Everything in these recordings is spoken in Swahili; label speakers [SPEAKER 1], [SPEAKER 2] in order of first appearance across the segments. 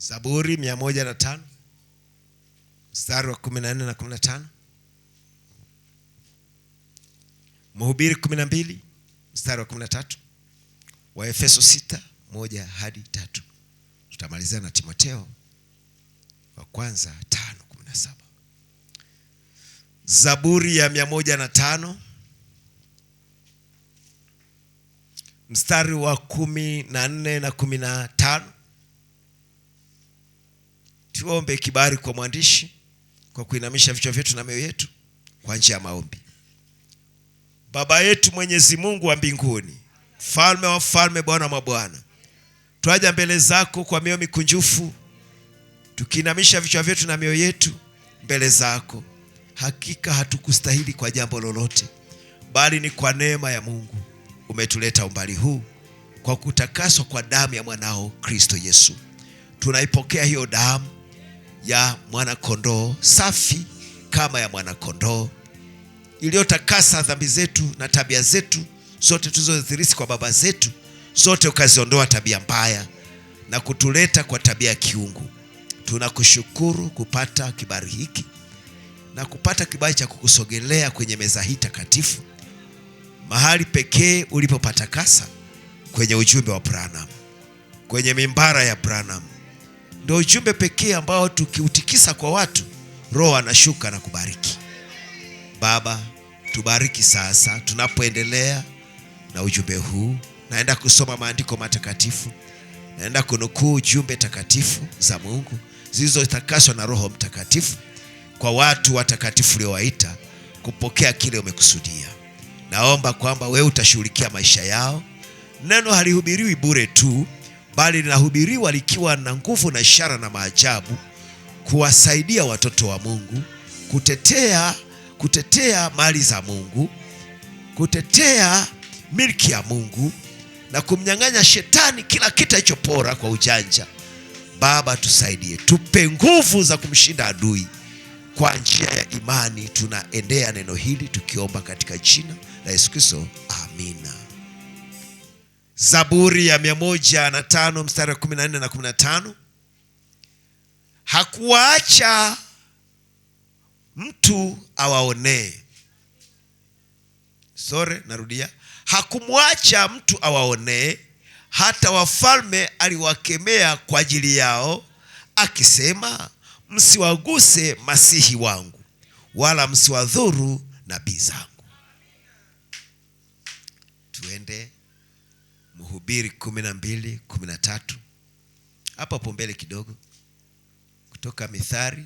[SPEAKER 1] Zaburi 105 mstari wa 14 na 15. Mhubiri 12 mstari wa 13. Waefeso 6:1 hadi 3. Tutamalizia na Timotheo wa kwanza 5:17. Zaburi ya 105 mstari wa 14 na 15. Tuombe kibali kwa mwandishi kwa kuinamisha vichwa vyetu na mioyo yetu kwa njia ya maombi. Baba yetu Mwenyezi Mungu wa mbinguni, Mfalme wa falme, Bwana wa bwana, twaja mbele zako kwa mioyo mikunjufu, tukiinamisha vichwa vyetu na mioyo yetu mbele zako. Hakika hatukustahili kwa jambo lolote, bali ni kwa neema ya Mungu umetuleta umbali huu kwa kutakaswa kwa damu ya mwanao Kristo Yesu. Tunaipokea hiyo damu ya mwana kondoo, safi kama ya mwana kondoo, iliyotakasa dhambi zetu na tabia zetu zote tulizozirithi kwa baba zetu, zote ukaziondoa tabia mbaya na kutuleta kwa tabia ya kiungu. Tunakushukuru kupata kibali hiki na kupata kibali cha kukusogelea kwenye meza hii takatifu, mahali pekee ulipopatakasa kwenye ujumbe wa Branham, kwenye mimbara ya Branham. Ndio ujumbe pekee ambao tukiutikisa kwa watu, Roho anashuka na kubariki. Baba, tubariki sasa tunapoendelea na ujumbe huu. Naenda kusoma maandiko matakatifu, naenda kunukuu ujumbe takatifu za Mungu zilizotakaswa na Roho Mtakatifu kwa watu watakatifu uliowaita kupokea kile umekusudia. Naomba kwamba wewe utashughulikia maisha yao. Neno halihubiriwi bure tu, bali linahubiriwa likiwa na nguvu na ishara na maajabu, kuwasaidia watoto wa Mungu kutetea mali za Mungu, kutetea milki ya Mungu, na kumnyang'anya shetani kila kitu alichopora kwa ujanja. Baba, tusaidie, tupe nguvu za kumshinda adui. Kwa njia ya imani tunaendea neno hili tukiomba katika jina la Yesu Kristo, amina. Zaburi ya 105 mstari wa 14 na 15. Hakuwaacha mtu awaonee. Narudia. Hakumwacha mtu awaonee, hata wafalme aliwakemea kwa ajili yao, akisema, msiwaguse masihi wangu, wala msiwadhuru nabii zangu. Tuende Mhubiri 12:13. Hapo mbele kidogo, kutoka Mithali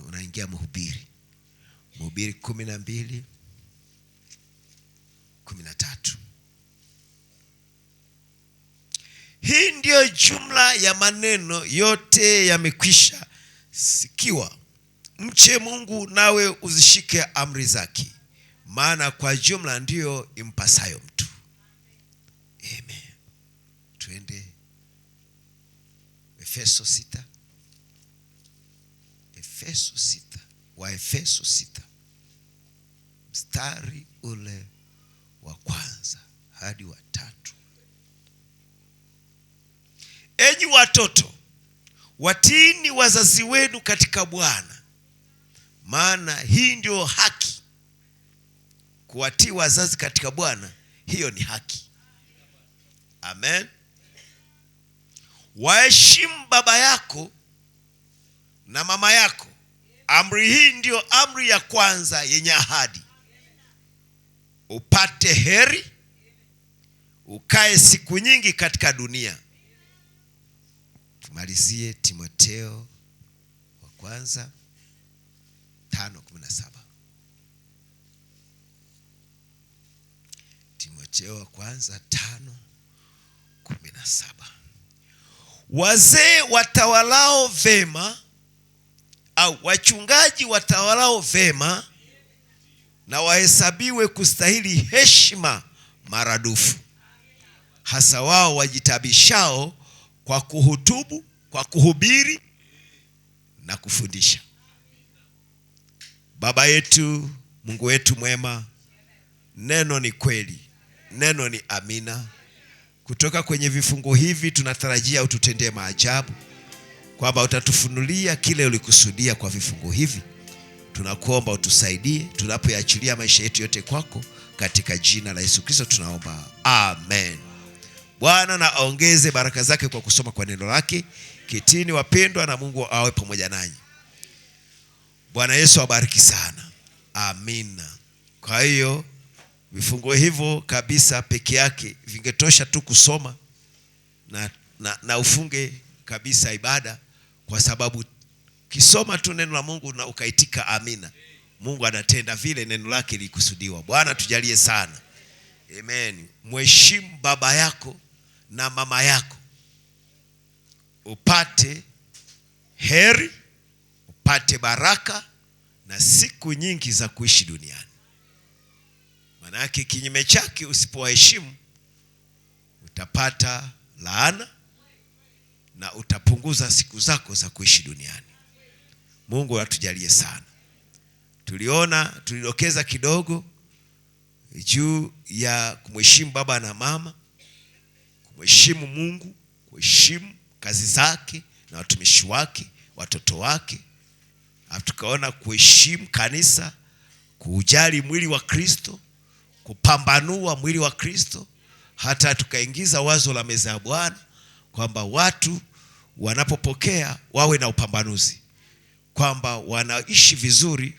[SPEAKER 1] unaingia Mhubiri. Mhubiri 12:13. Hii ndiyo jumla ya maneno yote yamekwisha sikiwa. Mche Mungu nawe uzishike amri zake, maana kwa jumla ndiyo impasayo mtu. Amen. Tuende Efeso 6. Waefeso 6 mstari ule wa kwanza hadi wa 3. Enyi watoto, watiini wazazi wenu katika Bwana, maana hii ndio haki. Kuwatii wazazi katika Bwana, hiyo ni haki. Amen. Waheshimu baba yako na mama yako. Amri hii ndio amri ya kwanza yenye ahadi, upate heri, ukae siku nyingi katika dunia. Tumalizie Timotheo wa kwanza 5:17. Timotheo wa kwanza 5:17. Wazee watawalao vema, au wachungaji watawalao vema, na wahesabiwe kustahili heshima maradufu, hasa wao wajitabishao kwa kuhutubu, kwa kuhubiri na kufundisha. Baba yetu, Mungu wetu mwema, neno ni kweli, neno ni amina. Kutoka kwenye vifungu hivi tunatarajia ututendee maajabu. kwamba utatufunulia kile ulikusudia kwa vifungu hivi. Tunakuomba utusaidie tunapoyaachilia maisha yetu yote kwako, katika jina la Yesu Kristo tunaomba, amen. Bwana na aongeze baraka zake kwa kusoma kwa neno lake. Ketini wapendwa, na Mungu awe pamoja nanyi. Bwana Yesu awabariki sana. Amina. Kwa hiyo vifungo hivyo kabisa peke yake vingetosha tu kusoma na ufunge kabisa ibada, kwa sababu kisoma tu neno la Mungu na ukaitika amina, Mungu anatenda vile neno lake likusudiwa. Bwana tujalie sana. Amen. Mheshimu baba yako na mama yako, upate heri, upate baraka na siku nyingi za kuishi duniani. Maana yake kinyume chake, usipowaheshimu utapata laana na utapunguza siku zako za kuishi duniani. Mungu atujalie sana. Tulidokeza kidogo juu ya kumheshimu baba na mama, kumheshimu Mungu, kuheshimu kazi zake na watumishi wake, watoto wake. Tukaona kuheshimu kanisa, kujali mwili wa Kristo, kupambanua mwili wa Kristo. Hata tukaingiza wazo la meza ya Bwana kwamba watu wanapopokea wawe na upambanuzi, kwamba wanaishi vizuri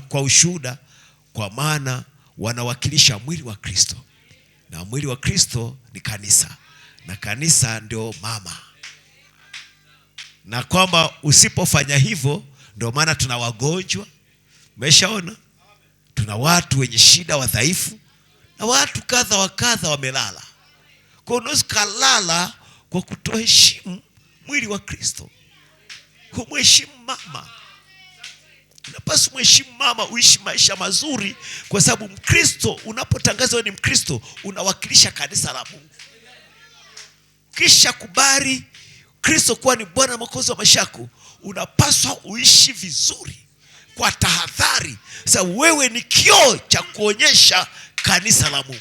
[SPEAKER 1] kwa ushuhuda, kwa maana wanawakilisha mwili wa Kristo, na mwili wa Kristo ni kanisa, na kanisa ndio mama. Na kwamba usipofanya hivyo, ndio maana tuna wagonjwa, umeshaona, tuna watu wenye shida, wadhaifu, na watu kadha wa kadha wamelala. Kwa unaweza kulala kwa kutoheshimu mwili wa Kristo. Kumheshimu mama, unapaswa kumheshimu mama, uishi maisha mazuri, kwa sababu Mkristo, unapotangazwa ni Mkristo, unawakilisha kanisa la Mungu. Kisha kubali Kristo kuwa ni Bwana Mwokozi wa maisha yako, unapaswa uishi vizuri kwa tahadhari, sababu wewe ni kioo cha kuonyesha kanisa la Mungu.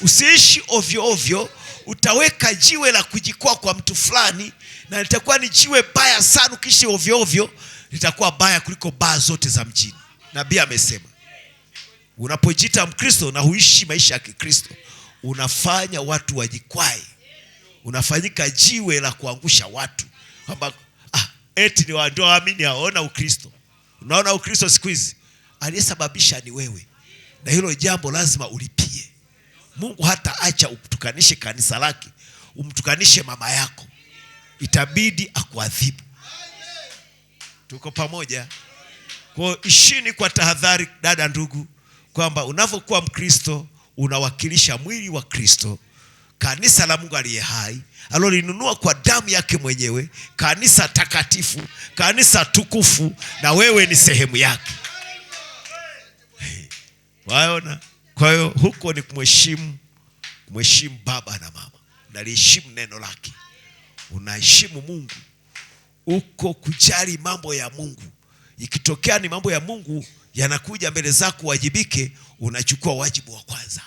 [SPEAKER 1] Usiishi ovyo ovyo, utaweka jiwe la kujikwaa kwa mtu fulani, na litakuwa ni jiwe baya sana. Ukiishi ovyo ovyo, litakuwa baya kuliko baa zote za mjini. Nabii amesema, unapojiita Mkristo na huishi maisha ya Kikristo, unafanya watu wajikwae, unafanyika jiwe la kuangusha watu, kwamba eti ni ndio waamini haona Ukristo. Unaona Ukristo siku hizi, aliyesababisha ni wewe, na hilo jambo lazima ulipie. Mungu hata acha umtukanishe kanisa lake, umtukanishe mama yako, itabidi akuadhibu. Tuko pamoja? Kwa ishini kwa tahadhari, dada, ndugu, kwamba unavyokuwa Mkristo unawakilisha mwili wa Kristo, kanisa la Mungu aliye hai, alolinunua kwa damu yake mwenyewe, kanisa takatifu, kanisa tukufu, na wewe ni sehemu yake. Waona? Kwa hiyo huko ni kumheshimu baba na mama, unaliheshimu neno lake, unaheshimu Mungu, uko kujali mambo ya Mungu. Ikitokea ni mambo ya Mungu yanakuja mbele zako wajibike, unachukua wajibu wa kwanza,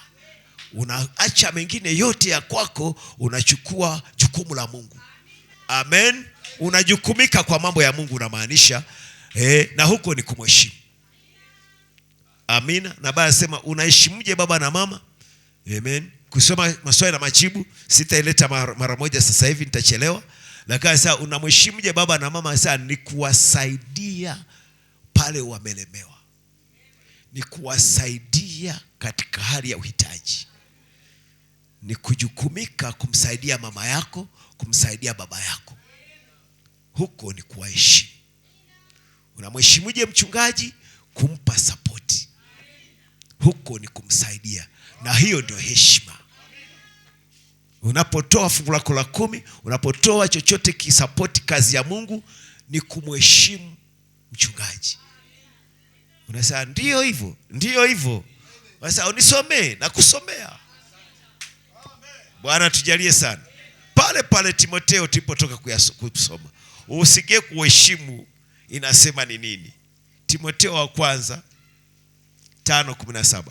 [SPEAKER 1] unaacha mengine yote ya kwako, unachukua jukumu la Mungu. Amen. Unajukumika kwa mambo ya Mungu, unamaanisha na huko ni kumheshimu. Amina. Na Biblia inasema unaheshimuje baba na mama? Amen. Kusoma maswali na majibu sitaileta mara moja sasa hivi, nitachelewa. Lakini sasa unamheshimuje baba na mama? Sasa ni kuwasaidia pale wamelemewa, ni kuwasaidia katika hali ya uhitaji, ni kujukumika kumsaidia mama yako, kumsaidia baba yako. Huko ni kuwaheshimu. Unamheshimuje mchungaji? Kumpa support. Huko ni kumsaidia, na hiyo ndio heshima. Unapotoa fungu lako la 10, unapotoa chochote kisapoti kazi ya Mungu, ni kumheshimu mchungaji. Unasema ndio hivyo, ndio hivyo. Sasa unisomee na kusomea. Bwana tujalie sana. Pale Timotheo tulipotoka kusoma, usikie kuheshimu inasema ni nini. Timotheo wa kwanza 5:17.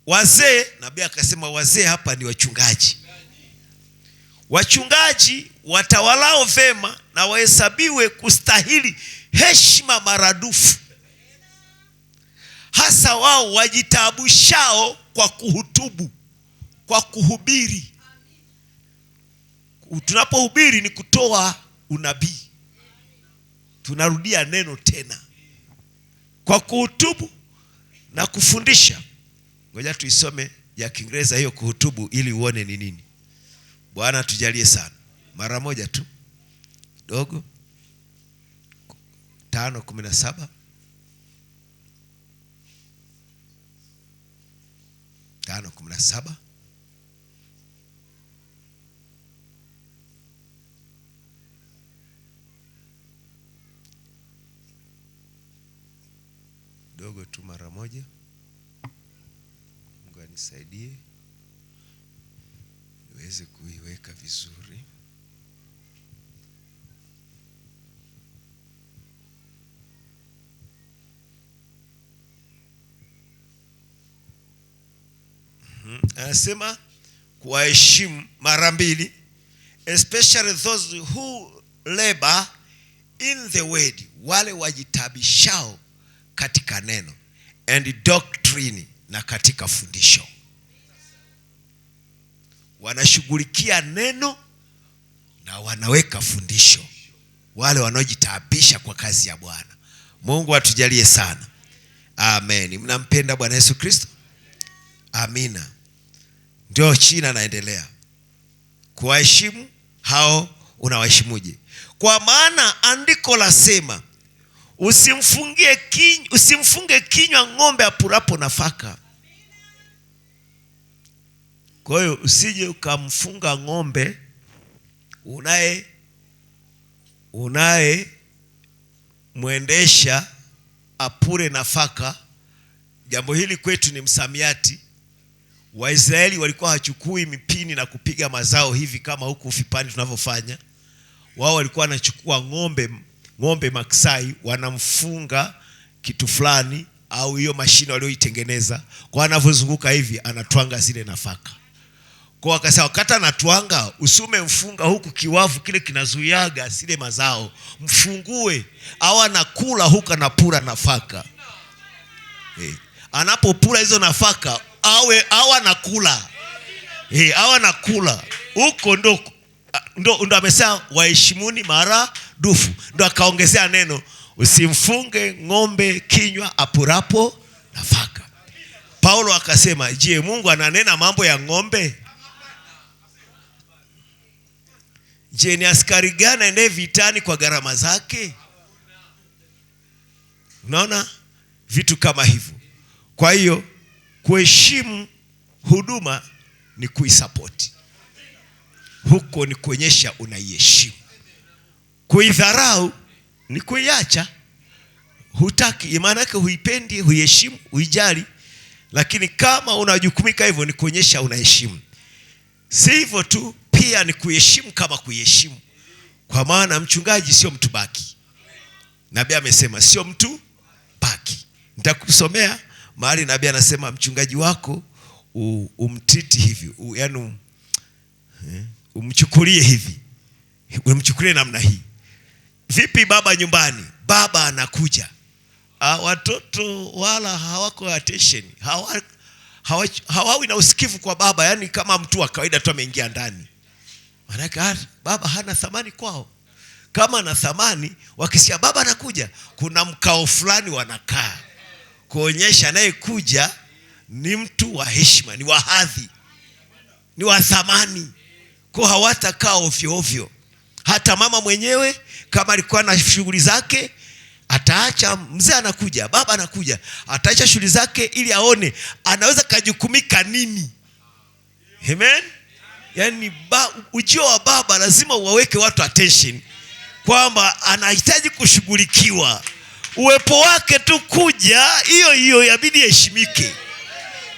[SPEAKER 1] Wazee, nabii akasema wazee hapa ni wachungaji. Wachungaji watawalao vema na wahesabiwe kustahili heshima maradufu, hasa wao wajitaabishao kwa kuhutubu, kwa kuhubiri. Tunapohubiri ni kutoa unabii. Tunarudia neno tena. Kwa kuhutubu na kufundisha. Ngoja tuisome ya Kiingereza hiyo kuhutubu ili uone ni nini. Bwana tujalie sana. Mara moja tu. Dogo. 5:17. 5:17. Dogo tu mara moja. Mungu anisaidie niweze kuiweka vizuri. Anasema kuwaheshimu mara mbili, especially those who labor in the word, wale wajitabishao katika neno, and doctrine, na katika fundisho. Wanashughulikia neno na wanaweka fundisho, wale wanaojitabisha kwa kazi ya Bwana. Mungu atujalie sana. Amen. Mnampenda Bwana Yesu Kristo? Amina. Ndio China naendelea. Kuwaheshimu hao unawaheshimuje? Kwa maana andiko lasema, usimfunge kinywa ng'ombe apurapo nafaka. Kwa hiyo usije ukamfunga ng'ombe unaye mwendesha apure nafaka. Jambo hili kwetu ni msamiati. Waisraeli walikuwa hachukui mipini na kupiga mazao hivi kama huku Ufipani tunavyofanya. Wao walikuwa wanachukua ng'ombe maksai, wanamfunga kitu fulani au hiyo mashine walioitengeneza. Kwa anavyozunguka hivi anatwanga zile nafaka. Kwa akasema wakati anatwanga usume mfunga huku kiwavu kile kinazuiaga zile mazao, mfungue au anakula huku anapura nafaka. Anapopura hizo nafaka au anakula. Au anakula. Huko ndo amesema waheshimuni mara dufu. Ndo akaongezea neno usimfunge ng'ombe kinywa apurapo nafaka. Paulo akasema, je, Mungu ananena mambo ya ng'ombe? Je, ni askari gani ende vitani kwa gharama zake? Unaona vitu kama hivyo. Kwa hiyo kuheshimu huduma ni kuisupport. Huko ni kuonyesha unaiheshimu. Kuidharau ni kuiacha. Hutaki, maana yake huipendi, huiheshimu, huijali. Lakini kama unajukumika hivyo ni kuonyesha unaheshimu. Si hivyo tu, pia ni kuheshimu kama kuiheshimu. Kwa maana mchungaji sio mtu baki. Nabii amesema sio mtu baki. Nitakusomea mahali nabii anasema mchungaji wako umtiti hivi, yaani umchukulie hivi. Umchukulie namna hii. Vipi baba nyumbani? Baba anakuja. Watoto wala hawako attention. Hawawi na usikivu kwa baba, yani kama mtu wa kawaida tu ameingia ndani. Maana baba hana thamani kwao. Kama ana thamani, wakisikia baba anakuja, kuna mkao fulani wanakaa. Kuonyesha naye kuja ni mtu wa heshima, ni wa hadhi, ni wa thamani. Kwa hawatakaa ovyo ovyo. Hata mama mwenyewe kama alikuwa na shughuli zake, ataacha. Mzee anakuja, baba anakuja, ataacha shughuli zake ili aone anaweza kujukumika nini. Amen. Yani ujio wa baba lazima uwaweke watu attention kwamba anahitaji kushughulikiwa. Uwepo wake tu kuja hiyo yabidi heshimike.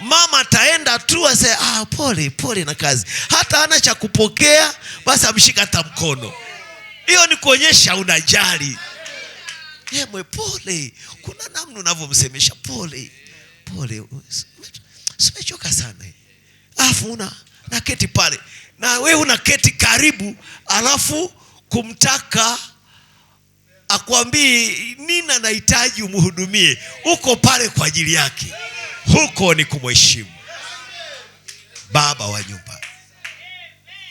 [SPEAKER 1] Mama ataenda tu ase pole na kazi. Hata hana cha kupokea, basi amshika hata mkono. Hiyo ni kuonyesha unajali. Yeye pole. Kuna namna unavyomsemesha pole. Simechoka sana. Afu na keti pale. Na wewe unaketi karibu, alafu kumtaka akwambii nini anahitaji umhudumie. Uko pale kwa ajili yake. Huko ni kumheshimu baba wa nyumba.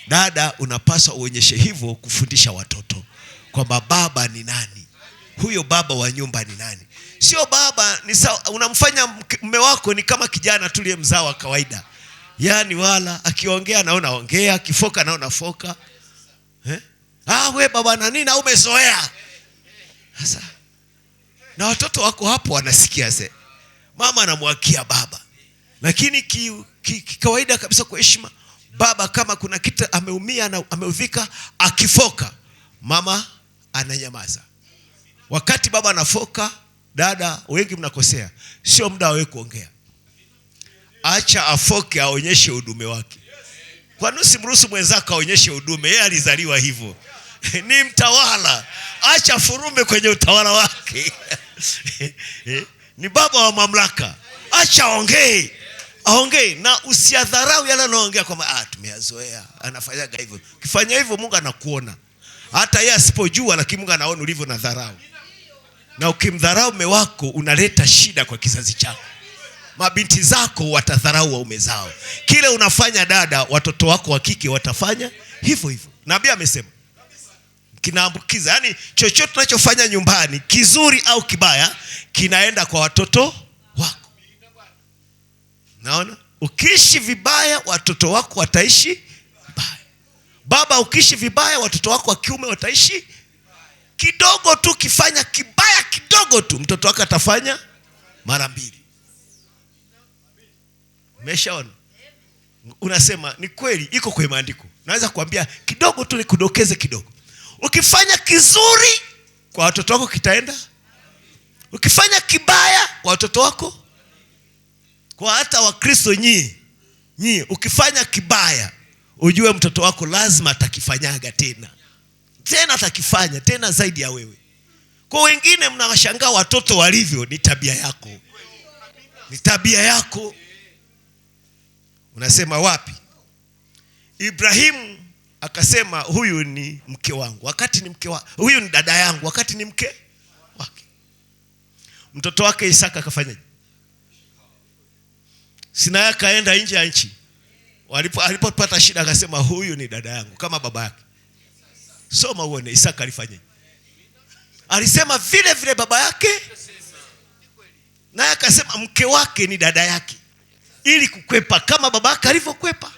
[SPEAKER 1] Dada, unapaswa uonyeshe hivyo, kufundisha watoto kwamba baba ni nani. Huyo baba wa nyumba ni nani? Sio baba ni unamfanya mume wako ni kama kijana tuliye mzao wa kawaida. Yaani wala akiongea naona ongea, akifoka naona foka. We baba na nini, umezoea. Sasa na watoto wako hapo wanasikia mama anamwakia baba. Lakini kawaida kabisa kwa heshima, baba kama kuna kitu ameumia na ameuvika, akifoka mama ananyamaza. Wakati baba anafoka, dada wengi mnakosea. Sio muda wewe kuongea. Acha afoke, aonyeshe udume wake. Kwa nini usimruhusu mwenzako aonyeshe udume? Yeye alizaliwa hivyo. Ni mtawala. Acha furume kwenye utawala wake. Ni baba wa mamlaka. Acha aongee. Aongee na usiadharau yale anaongea kwamba tumeyazoea. Anafanyaga hivyo. Ukifanya hivyo Mungu anakuona. Hata yeye asipojua, lakini Mungu anaona ulivyo na dharau. Na ukimdharau mume wako unaleta shida kwa kizazi chako. Mabinti zako watadharau waume zao. Kile unafanya dada, watoto wako wa kike watafanya hivyo hivyo. Nabii amesema kinaambukiza. Yaani chochote tunachofanya nyumbani, kizuri au kibaya, kinaenda kwa watoto wako. Naona? Ukiishi vibaya, watoto wako wataishi vibaya. Baba, ukiishi vibaya, watoto wako wa kiume wataishi kidogo tu. Kifanya kibaya kidogo tu, mtoto wako atafanya mara mbili. Umeshaona? Unasema ni kweli, iko kwenye maandiko. Naweza kuambia kidogo tu, nikudokeze kidogo. Ukifanya kizuri kwa watoto wako kitaenda. Ukifanya kibaya kwa watoto wako, kwa hata Wakristo nyinyi ukifanya kibaya, ujue mtoto wako lazima atakifanyaga tena atakifanya tena zaidi ya wewe. Kwa wengine mnawashangaa watoto walivyo, ni tabia yako. Ni tabia yako. Unasema wapi? Ibrahimu akasema huyu ni mke wangu, wakati ni mke wake. Huyu ni dada yangu, wakati ni mke wake. Mtoto wake Isaka akafanyaje? Sina akaenda nje ya nchi. Alipopata shida akasema huyu ni dada yangu kama baba yake. Soma uone Isaka alifanyaje. Alisema vile vile baba yake, naye akasema mke wake ni dada yake, ili kukwepa kama baba yake alivyokwepa.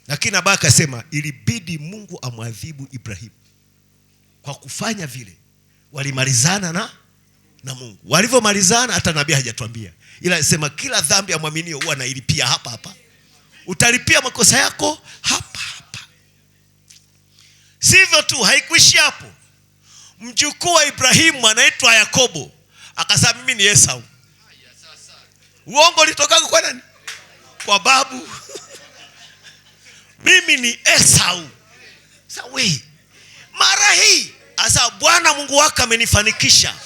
[SPEAKER 1] Lakini baba akasema ilibidi Mungu amwadhibu Ibrahimu kwa kufanya vile. Walimalizana na Mungu. Walivyomalizana hata nabii hajatuambia. Ila alisema kila dhambi ya mwaminio huwa anailipia hapa hapa. Utalipia makosa yako hapa hapa. Sivyo tu, haikuishi hapo. Mjukuu wa Ibrahimu anaitwa Yakobo akasema mimi ni Esau. Uongo litoka kwa nani? Kwa babu. Mimi ni Esau. Sawi. Mara hii asa Bwana Mungu wako amenifanikisha.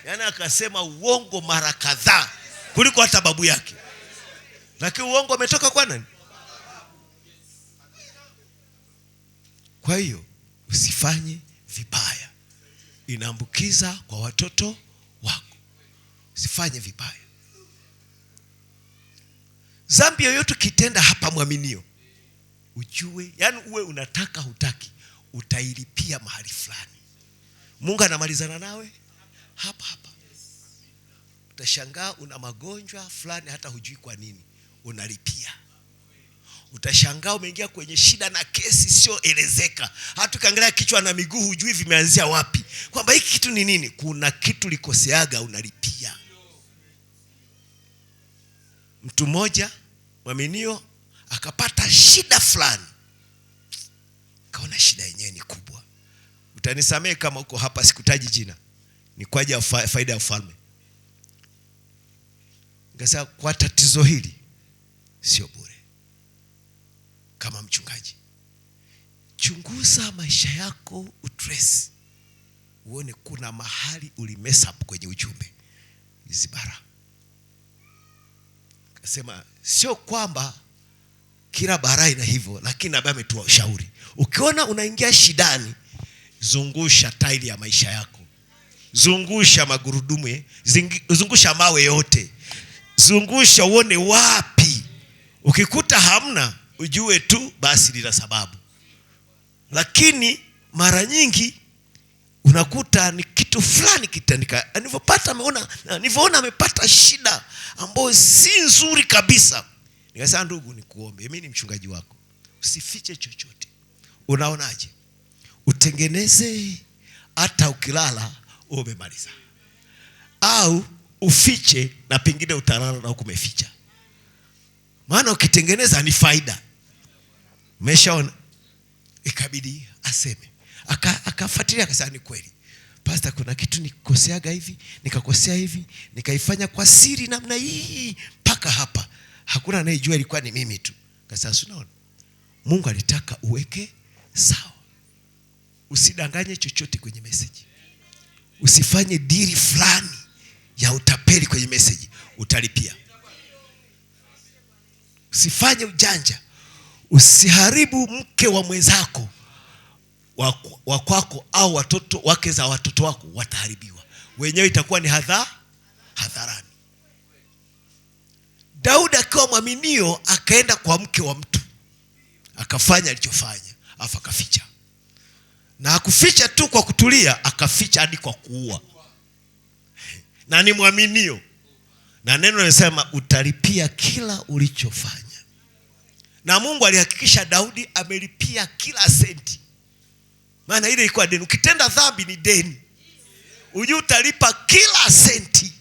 [SPEAKER 1] Yaani akasema uongo mara kadhaa kuliko hata babu yake. Lakini uongo umetoka kwa nani? Kwa hiyo usifanye vibaya. Inaambukiza kwa watoto wako. Usifanye vibaya. Dhambi yoyote kitenda hapa mwaminio, ujue, yani uwe unataka hutaki, utailipia mahali fulani. Mungu anamalizana nawe hapa hapa. Utashangaa una magonjwa fulani hata hujui kwa nini, unalipia. Utashangaa umeingia kwenye shida na kesi sio elezeka. Hata ukiangalia kichwa na miguu hujui vimeanzia wapi. Kwamba hiki kitu ni nini? Kuna kitu likoseaga, unalipia. Mtu mmoja mwaminio akapata shida fulani. Kaona shida yenyewe ni kubwa. Utanisamehe kama uko hapa sikutaji jina. Ni kwa ajili ya faida ya ufalme. Ngasa kwa tatizo hili sio bure. Kama mchungaji, chunguza maisha yako, utrace. Uone kuna mahali ulimesa kwenye ujumbe. Zibara. Kasema sio kwamba kila barai na hivyo, lakini nabii ametoa ushauri. Ukiona unaingia shidani, zungusha tairi ya maisha yako. Zungusha magurudumu, zungusha mawe yote. Zungusha uone wapi. Ukikuta hamna, ujue tu basi lina sababu. Lakini mara nyingi unakuta ni kitu fulani kitandika. Nilivyoona amepata shida ambayo si nzuri kabisa, nikasema ndugu nikuombe, mimi ni mchungaji wako, usifiche chochote. Unaonaje? Utengeneze hata ukilala umemaliza, au ufiche na pengine utalala na ukumeficha. Maana ukitengeneza ni faida. Umeshaona? Ikabidi aseme. Akafuatilia akasema ni kweli, pastor, kuna kitu nikoseaga hivi, nikakosea hivi, nikaifanya kwa siri namna hii mpaka hapa. Hakuna anayejua, ilikuwa ni mimi tu. Akasema unaona, Mungu alitaka uweke sawa. Usidanganye chochote kwenye message. Usifanye dili fulani ya utapeli kwenye message, utalipia. Usifanye ujanja. Usiharibu mke wa mwenzako, wa kwako, au watoto wake za watoto wako wataharibiwa. Wenyewe itakuwa ni hadharani. Daudi akiwa mwaminio akaenda kwa mke wa mtu, akafanya alichofanya, afa akaficha. Na hakuficha tu kwa kutulia, akaficha hadi kwa kuua. Na ni mwaminio. Na neno linasema utalipia kila ulichofanya. Na Mungu alihakikisha Daudi amelipia kila senti. Maana ile ilikuwa deni. Ukitenda dhambi ni deni, ujue utalipa kila senti.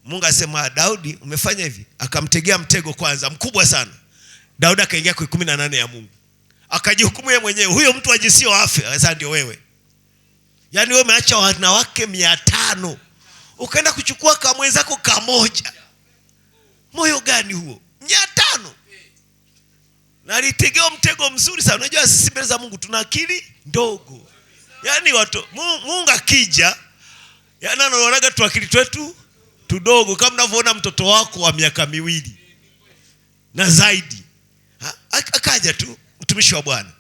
[SPEAKER 1] Mungu asema Daudi umefanya hivi, akamtegea mtego kwanza mkubwa sana. Daudi akaingia kwa 18 ya Mungu, akajihukumu yeye mwenyewe. Huyo mtu wa jinsia afe. Sasa ndio wewe. Yaani wewe umeacha wanawake 500, ukaenda kuchukua kama mwenzako kamoja. Moyo gani huo? 500. Na alitegea mtego mzuri sana. Unajua sisi mbele za Mungu tuna akili ndogo. Yaani watu Mungu akija, yaani anaonaga tu akili twetu tudogo, kama unavyoona mtoto wako wa miaka 2 na zaidi. Akaja tu mtumishi wa Bwana.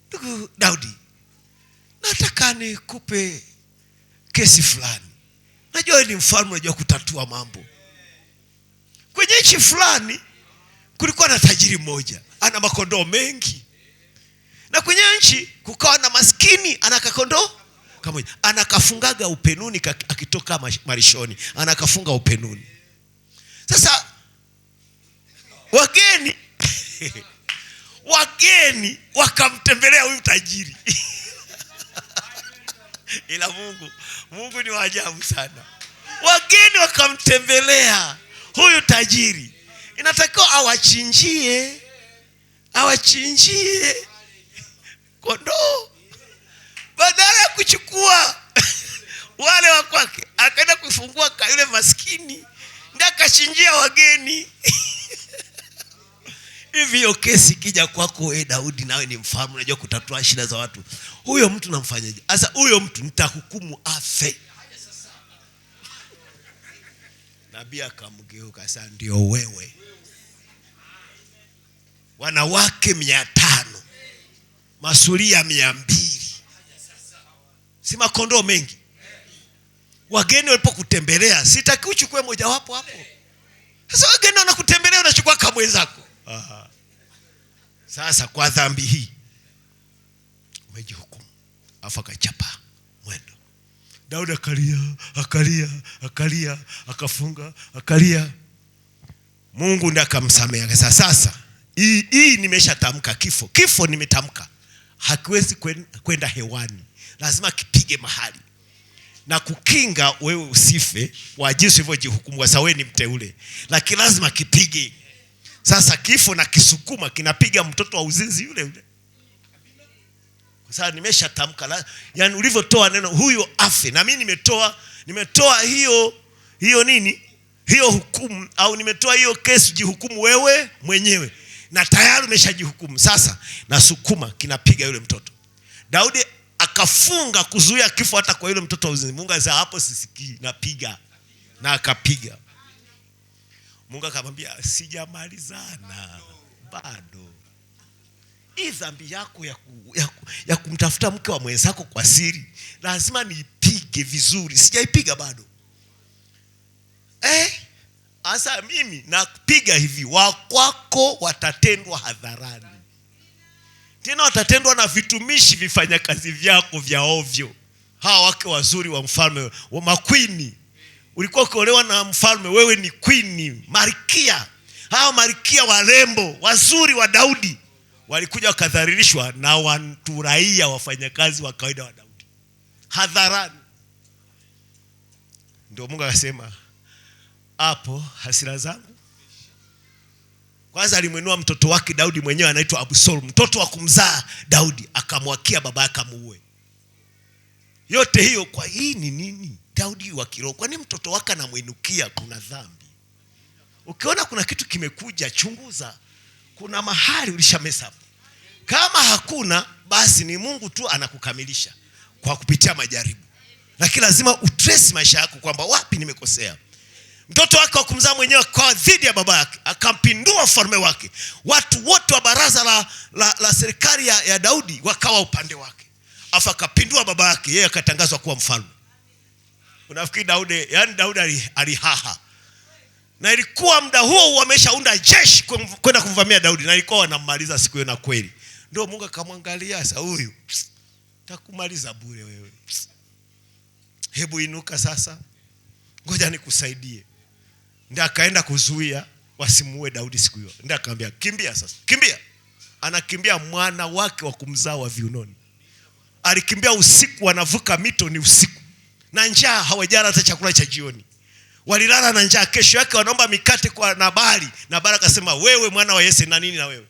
[SPEAKER 1] Ndugu Daudi, nataka nikupe kesi fulani. Najua ni mfalme, unajua kutatua mambo. Kwenye nchi fulani kulikuwa na tajiri mmoja, ana makondoo mengi. Na kwenye nchi kukawa na maskini, ana kakondoo kamoja. Anakafungaga upenuni akitoka marishoni, anakafunga upenuni. Sasa wageni wakamtembelea huyu tajiri. Ila Mungu ni wa ajabu sana. Wageni wakamtembelea huyu tajiri. Inatakiwa awachinjie kondoo. Badala ya kuchukua wale wa kwake, akaenda kufungua kwa yule maskini, ndio akachinjia wageni. Hivi hiyo kesi kija kwako wewe Daudi, nawe ni mfalme, unajua kutatua shida za watu, huyo mtu namfanyaje? Sasa huyo mtu nitahukumu afe. Nabii akamgeuka, sasa ndio wewe. Wanawake 500, masuria 200, si makondoo mengi. Wageni walipokutembelea, sitaki uchukue moja wapo hapo. Sasa wageni wanakutembelea, unachukua kama mwenzako. Sasa kwa dhambi hii umejihukumu. Afa kachapa mwendo. Daudi akalia, akafunga, akalia. Mungu ndiye akamsamea. Sasa hii nimeshatamka kifo. Kifo nimetamka. Hakiwezi kwenda hewani. Lazima kipige mahali. Na kukinga wewe usife kwa jinsi ulivyojihukumu, kwa sababu wewe ni mteule. Lakini lazima kipige. Sasa kifo na kisukuma kinapiga mtoto wa uzinzi yule. Kwa sababu nimeshatamka, yani ulivyotoa neno huyo afe, na mimi nimetoa hiyo nini? Hiyo hukumu, au nimetoa hiyo kesi, jihukumu wewe mwenyewe. Na tayari umeshajihukumu. Sasa nasukuma kinapiga yule mtoto. Daudi akafunga kuzuia kifo hata kwa yule mtoto wa uzinzi. Mungu alisema hapo sisikii, napiga. Na akapiga. Mungu akamwambia sijamalizana bado. Hii dhambi yako ya kumtafuta mke wa mwenzako kwa siri lazima niipige vizuri, sijaipiga bado. Asa mimi napiga hivi, wakwako watatendwa hadharani. Tena watatendwa na vitumishi vifanya kazi vyako vya ovyo. Hawa wake wazuri wa mfalme, wa makwini. Ulikuwa ukiolewa na mfalme, wewe ni queen, malkia. Hawa malkia warembo, wazuri wa Daudi, walikuja wakadhalilishwa na watu raia, wafanyakazi wa kawaida wa Daudi hadharani. Ndio Mungu akasema hapo hasira zangu. Kwanza alimwinua mtoto wake Daudi mwenyewe anaitwa Absalom, mtoto wa kumzaa Daudi, akamwakia baba yake amuue. Yote hiyo kwa hii ni nini? Daudi wa kiroho. Kwa nini mtoto wake anamwinukia? Kuna dhambi. Ukiona kuna kitu kimekuja, chunguza. Kuna mahali ulishamesa. Kama hakuna, basi ni Mungu tu anakukamilisha kwa kupitia majaribu. Lakini lazima utrace maisha yako kwamba wapi nimekosea. Mtoto wake wa kumzaa mwenyewe kwa dhidi ya baba yake, akampindua ufalme wake. Watu wote wa baraza la serikali ya Daudi wakawa upande wake. Afa akapindua baba yake, yeye akatangazwa kuwa mfalme. Unafikiri Daudi alihaha. Na ilikuwa muda huo wameshaunda jeshi kwenda kumvamia Daudi, na ilikuwa wanamaliza siku hiyo. Na kweli ndio Mungu akamwangalia, sasa huyu takumaliza bure wewe. Hebu inuka sasa, ngoja nikusaidie. Ndio akaenda kuzuia wasimuue Daudi siku hiyo. Ndio akamwambia kimbia sasa, kimbia. Anakimbia mwana wake wa kumzaa wa viunoni. Alikimbia usiku, wanavuka mito ni usiku. Na njaa, hawajala hata chakula cha jioni. Walilala na njaa. Kesho yake wanaomba mikate kwa Nabali. Nabali akasema, wewe mwana wa Yese na nini na wewe?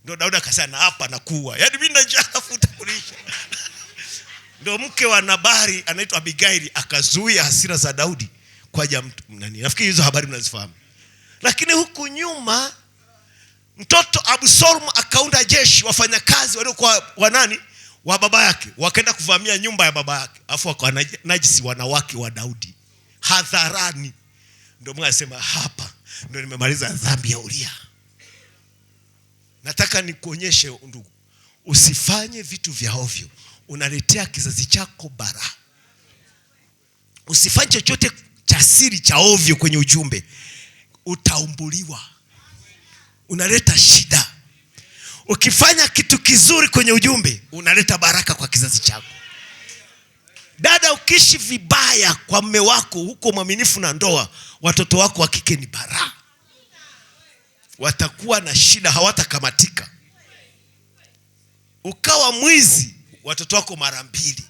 [SPEAKER 1] Ndio Daudi akasema, na hapa nakuua. Yaani mimi na njaa nafuta kulisha. Ndio mke wa Nabali anaitwa Abigaili akazuia hasira za Daudi kwa nani. Nafikiri hizo habari mnazifahamu. Lakini huku nyuma mtoto Absalom akaunda jeshi, wafanyakazi waliokuwa wanani wa baba yake, wakaenda kuvamia nyumba ya baba yake. Afu wakanajisi wanawake wa Daudi hadharani. Ndio Mungu anasema hapa ndio nimemaliza dhambi ya Uria. Nataka nikuonyeshe ndugu, usifanye vitu vya ovyo, unaletea kizazi chako bara. Usifanye chochote cha siri cha ovyo kwenye ujumbe, utaumbuliwa, unaleta shida. Ukifanya kitu kizuri kwenye ujumbe, unaleta baraka kwa kizazi chako. Dada, ukiishi vibaya kwa mume wako, huko mwaminifu na ndoa, watoto wako wa kike ni bara. Watakuwa na shida, hawatakamatika. Ukawa mwizi, watoto wako mara mbili,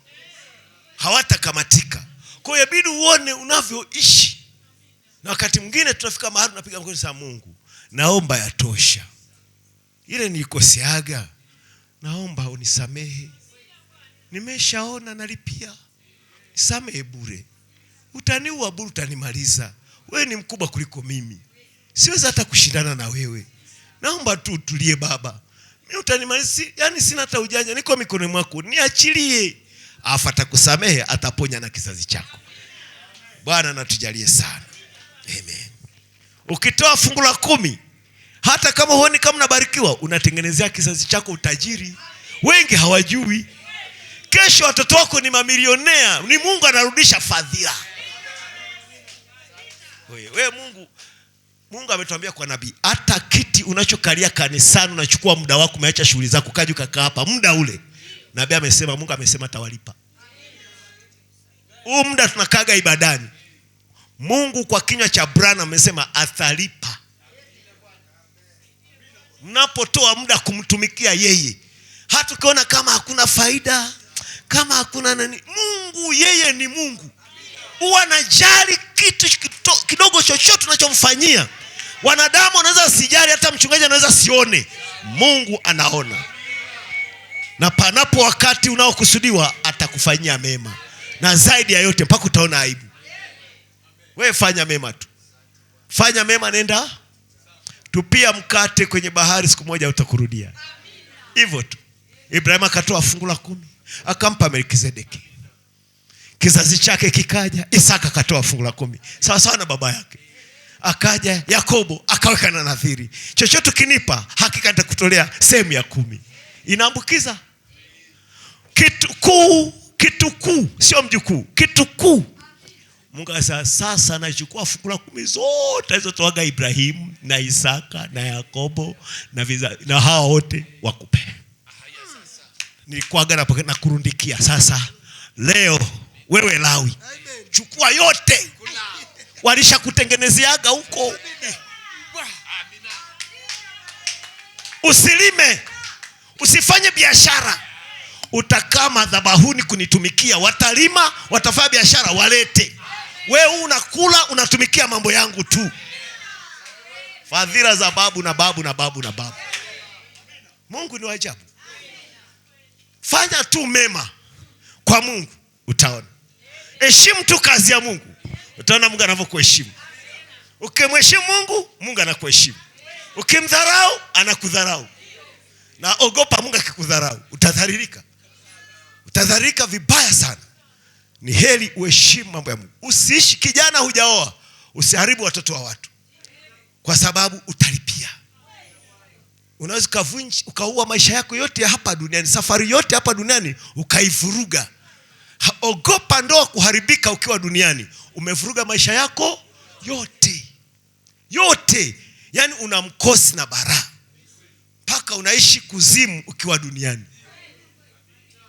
[SPEAKER 1] hawatakamatika. Kwa hiyo inabidi uone unavyoishi. Na wakati mwingine tunafika mahali tunapiga mkono sa Mungu, naomba yatosha. Ile nilikoseaga, naomba unisamehe. Nimeshaona nalipia. Nisamehe bure. Utaniua bure, utanimaliza. Wewe ni mkubwa kuliko mimi. Siwezi hata kushindana na wewe. Naomba tu utulie baba. Mimi utanimaliza, yani sina hata ujanja, niko mikononi mwako. Niachilie. Atakusamehe, ataponya na kizazi chako. Bwana natujalie sana. Amen. Ukitoa fungu la 10, hata kama huoni kama unabarikiwa, unatengenezea kizazi chako utajiri. Wengi hawajui. Kesho watoto wako ni mamilionea. Ni Mungu anarudisha fadhila. Wewe Mungu ametuambia kwa nabii, hata kiti unachokalia kanisani unachukua muda wako, umeacha shughuli zako, kaja ukakaa hapa muda ule. Nabii amesema, Mungu amesema atawalipa. Huu muda tunakaga ibadani, Mungu kwa kinywa cha Branham amesema atalipa. Mnapotoa muda kumtumikia yeye, hata ukiona kama hakuna faida, kama hakuna nani, Mungu yeye ni Mungu. Huwa anajali kitu kidogo chochote tunachomfanyia. Wanadamu wanaweza sijali, hata mchungaji anaweza sione. Mungu anaona. Na panapo wakati unaokusudiwa atakufanyia mema. Na zaidi ya yote mpaka utaona aibu. Wewe fanya mema tu. Fanya mema, nenda tupia mkate kwenye bahari, siku moja utakurudia. Hivyo tu. Ibrahim akatoa fungu la 10, akampa Melkizedeki. Kizazi chake kikaja, Isaka akatoa fungu la 10 sawa sawa na baba yake. Akaja Yakobo akaweka na nadhiri, chochote kinipa hakika nitakutolea sehemu ya 10. Inaambukiza. Kitu kuu, sio mjukuu, kitu kuu. Mungu akasema sasa nachukua fungu la 10 zote alizotoaga Ibrahimu na Isaka na Yakobo na hawa wote wakupe. Nilikuaga na kurundikia. Sasa leo wewe Lawi, chukua yote. Walisha kutengenezeaga huko. Usilime, usifanye biashara. Utakaa madhabahuni kunitumikia. Watalima, watafanya biashara, walete. Wewe unakula, unatumikia mambo yangu tu. Fadhila za babu na babu na babu na babu. Mungu ni wa ajabu. Fanya tu mema kwa Mungu, utaona. Heshimu tu kazi ya Mungu, utaona Mungu anavyokuheshimu. Ukimheshimu Mungu, Mungu anakuheshimu. Ukimdharau, anakudharau. Na ogopa Mungu akikudharau, utadhalilika. Utadhalilika vibaya sana. Ni heri uheshimu mambo ya Mungu. Usiishi kijana hujaoa, usiharibu watoto wa watu, kwa sababu utalipia. Unaweza ukaua maisha yako yote ya hapa duniani, safari yote hapa duniani ukaivuruga. Ogopa ndoa kuharibika ukiwa duniani. Umevuruga maisha yako yote. Yani una mkosi na bara, mpaka unaishi kuzimu ukiwa duniani.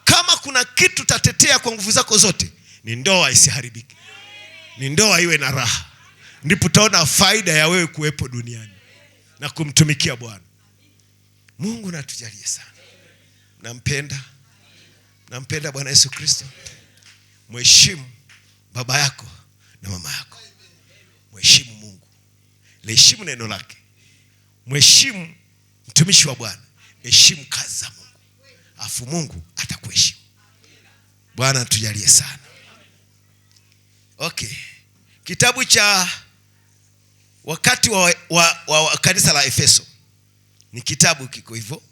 [SPEAKER 1] Kama kuna kitu tatetea kwa nguvu zako zote, ni ndoa isiharibike. Ni ndoa iwe na raha. Ndipo utaona faida ya wewe kuwepo duniani na kumtumikia Bwana. Mungu natujalie sana. Nampenda Bwana Yesu Kristo. Mheshimu baba yako na mama yako. Mheshimu Mungu. Heshimu neno lake. Mheshimu mtumishi wa Bwana. Heshimu kazi za Mungu. Afu Mungu atakuheshimu. Bwana atujalie sana. Okay. Kitabu cha wakati wa kanisa la Efeso. Ni kitabu kiko hivyo.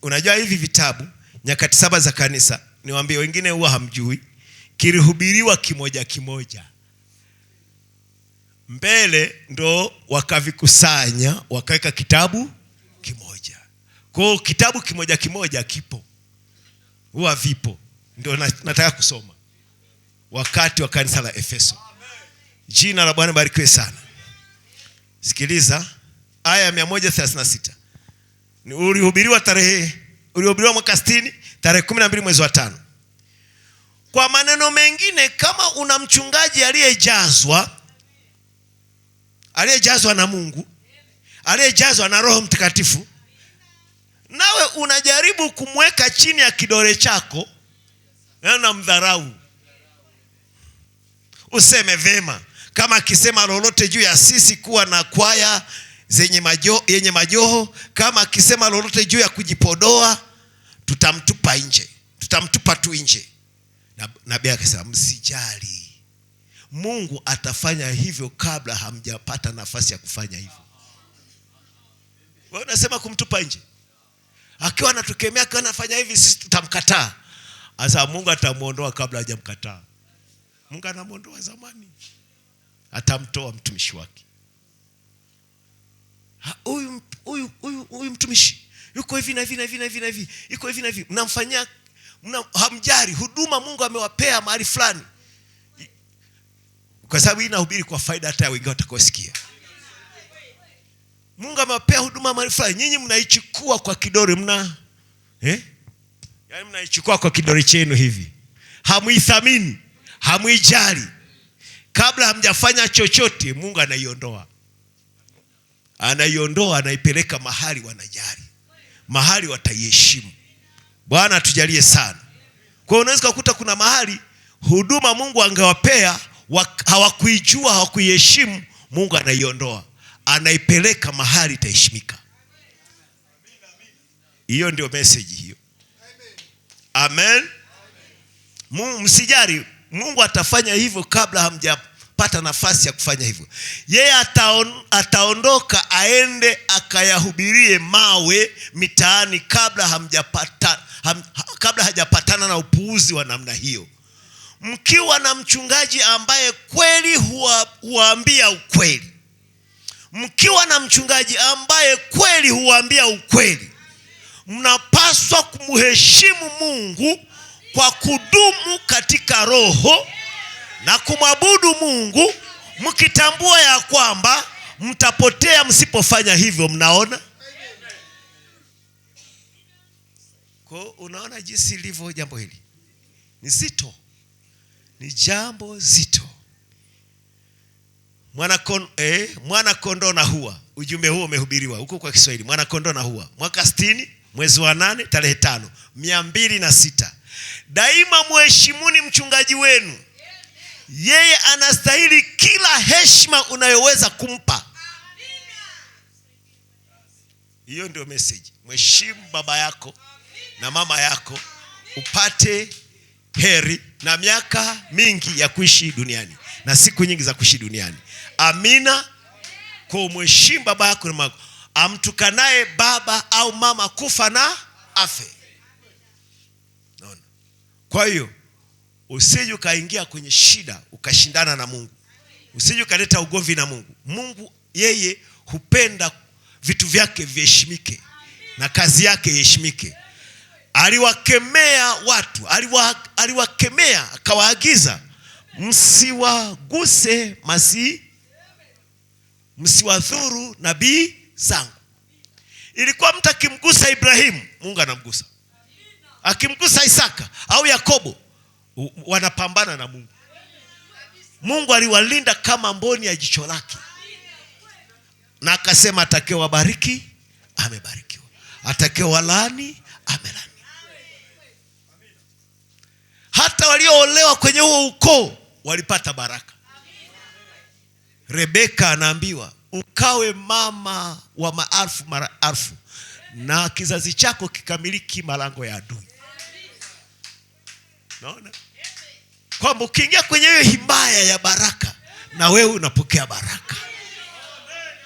[SPEAKER 1] Unajua hivi vitabu nyakati 7 za kanisa, niwaambie wengine huwa hamjui, kilihubiriwa kimoja. Mbele ndo wakavikusanya, wakaweka kitabu kimoja. Kwa kitabu kimoja kipo. Huwa vipo. Ndio nataka kusoma. Wakati wa kanisa la Efeso. Jina la Bwana barikiwe sana. Sikiliza aya 136. Ulihubiriwa mwaka 60 tarehe 12 mwezi wa 5. Kwa maneno mengine, kama una mchungaji aliyejazwa na Mungu, aliyejazwa na Roho Mtakatifu, nawe unajaribu kumweka chini ya kidole chako, na unamdharau, useme vema, kama akisema lolote juu ya sisi kuwa na kwaya yenye majoho, kama akisema lolote juu ya kujipodoa, tutamtupa tu nje. Nabii akasema msijali, Mungu atafanya hivyo kabla hamjapata nafasi ya kufanya hivyo. Wewe unasema kumtupa nje? Akiwa anatukemea, akiwa anafanya hivi, sisi tutamkataa. Asa Mungu atamuondoa kabla hajamkataa. Mungu anamuondoa zamani. Atamtoa mtumishi wake. Huyu mtumishi yuko hivi na hivi. Yuko hivi na hivi. Mnamfanyia, hamjari huduma Mungu amewapea mahali fulani. Kwa sababu hii inahubiri kwa faida hata ya wengine watakaosikia. Mungu amewapea huduma mahali fulani, nyinyi mnaichukua kwa kidole yaani mnaichukua kwa kidole chenu hivi. Hamuithamini, hamuijali. Kabla hamjafanya chochote, Mungu anaiondoa. Anaipeleka mahali wanajali, mahali wataiheshimu. Bwana atujalie sana. Kwa hiyo unaweza kukuta kuna mahali huduma Mungu angewapea hawakuijua, hawakuiheshimu, Mungu anaiondoa, anaipeleka mahali itaheshimika. Hiyo ndio message hiyo. Amen. Mungu msijari, Mungu atafanya hivyo kabla hamjapata nafasi ya kufanya hivyo. Yeye ataondoka aende akayahubirie mawe mitaani kabla hajapatana na upuuzi wa namna hiyo. mkiwa na mchungaji ambaye kweli huwaambia ukweli, mkiwa na mchungaji ambaye kweli huwaambia ukweli, mnapaswa kumheshimu Mungu kwa kudumu katika roho na kumwabudu Mungu, mkitambua ya kwamba mtapotea msipofanya hivyo. Mnaona? Kwa unaona jinsi lilivyo jambo hili. Ni zito. Ni jambo zito. Mwana kondoo na hua. Ujumbe huo umehubiriwa huko kwa Kiswahili. Mwana kondoo na hua. Mwaka 60 mwezi wa 8 tarehe 5 206. Daima mheshimuni mchungaji wenu. Yeye anastahili kila heshima unayoweza kumpa. Hiyo ndio message. Mheshimu baba yako na mama yako upate heri na miaka mingi ya kuishi duniani na siku nyingi za kuishi duniani. Amina. Kwa mheshimu baba yako na mama yako. Amtukanaye baba au mama kufa na afe. Naona. Kwa hiyo usije ukaingia kwenye shida ukashindana na Mungu. Usije ukaleta ugomvi na Mungu. Mungu yeye hupenda vitu vyake viheshimike na kazi yake iheshimike. Aliwakemea watu, aliwakemea akawaagiza msiwaguse msiwadhuru nabii zangu. Ilikuwa mtu akimgusa Ibrahimu, Mungu anamgusa. Akimgusa Isaka au Yakobo, wanapambana na Mungu. Mungu aliwalinda kama mboni ya jicho lake. Na akasema atakayewabariki amebarikiwa, atakayewalaani amelaani. Hata walioolewa kwenye huo ukoo walipata baraka. Rebeka anaambiwa ukawe mama wa maelfu na kizazi chako kikamiliki malango ya adui. Naona? Kwamba ukiingia kwenye hiyo himaya ya baraka na wewe unapokea baraka.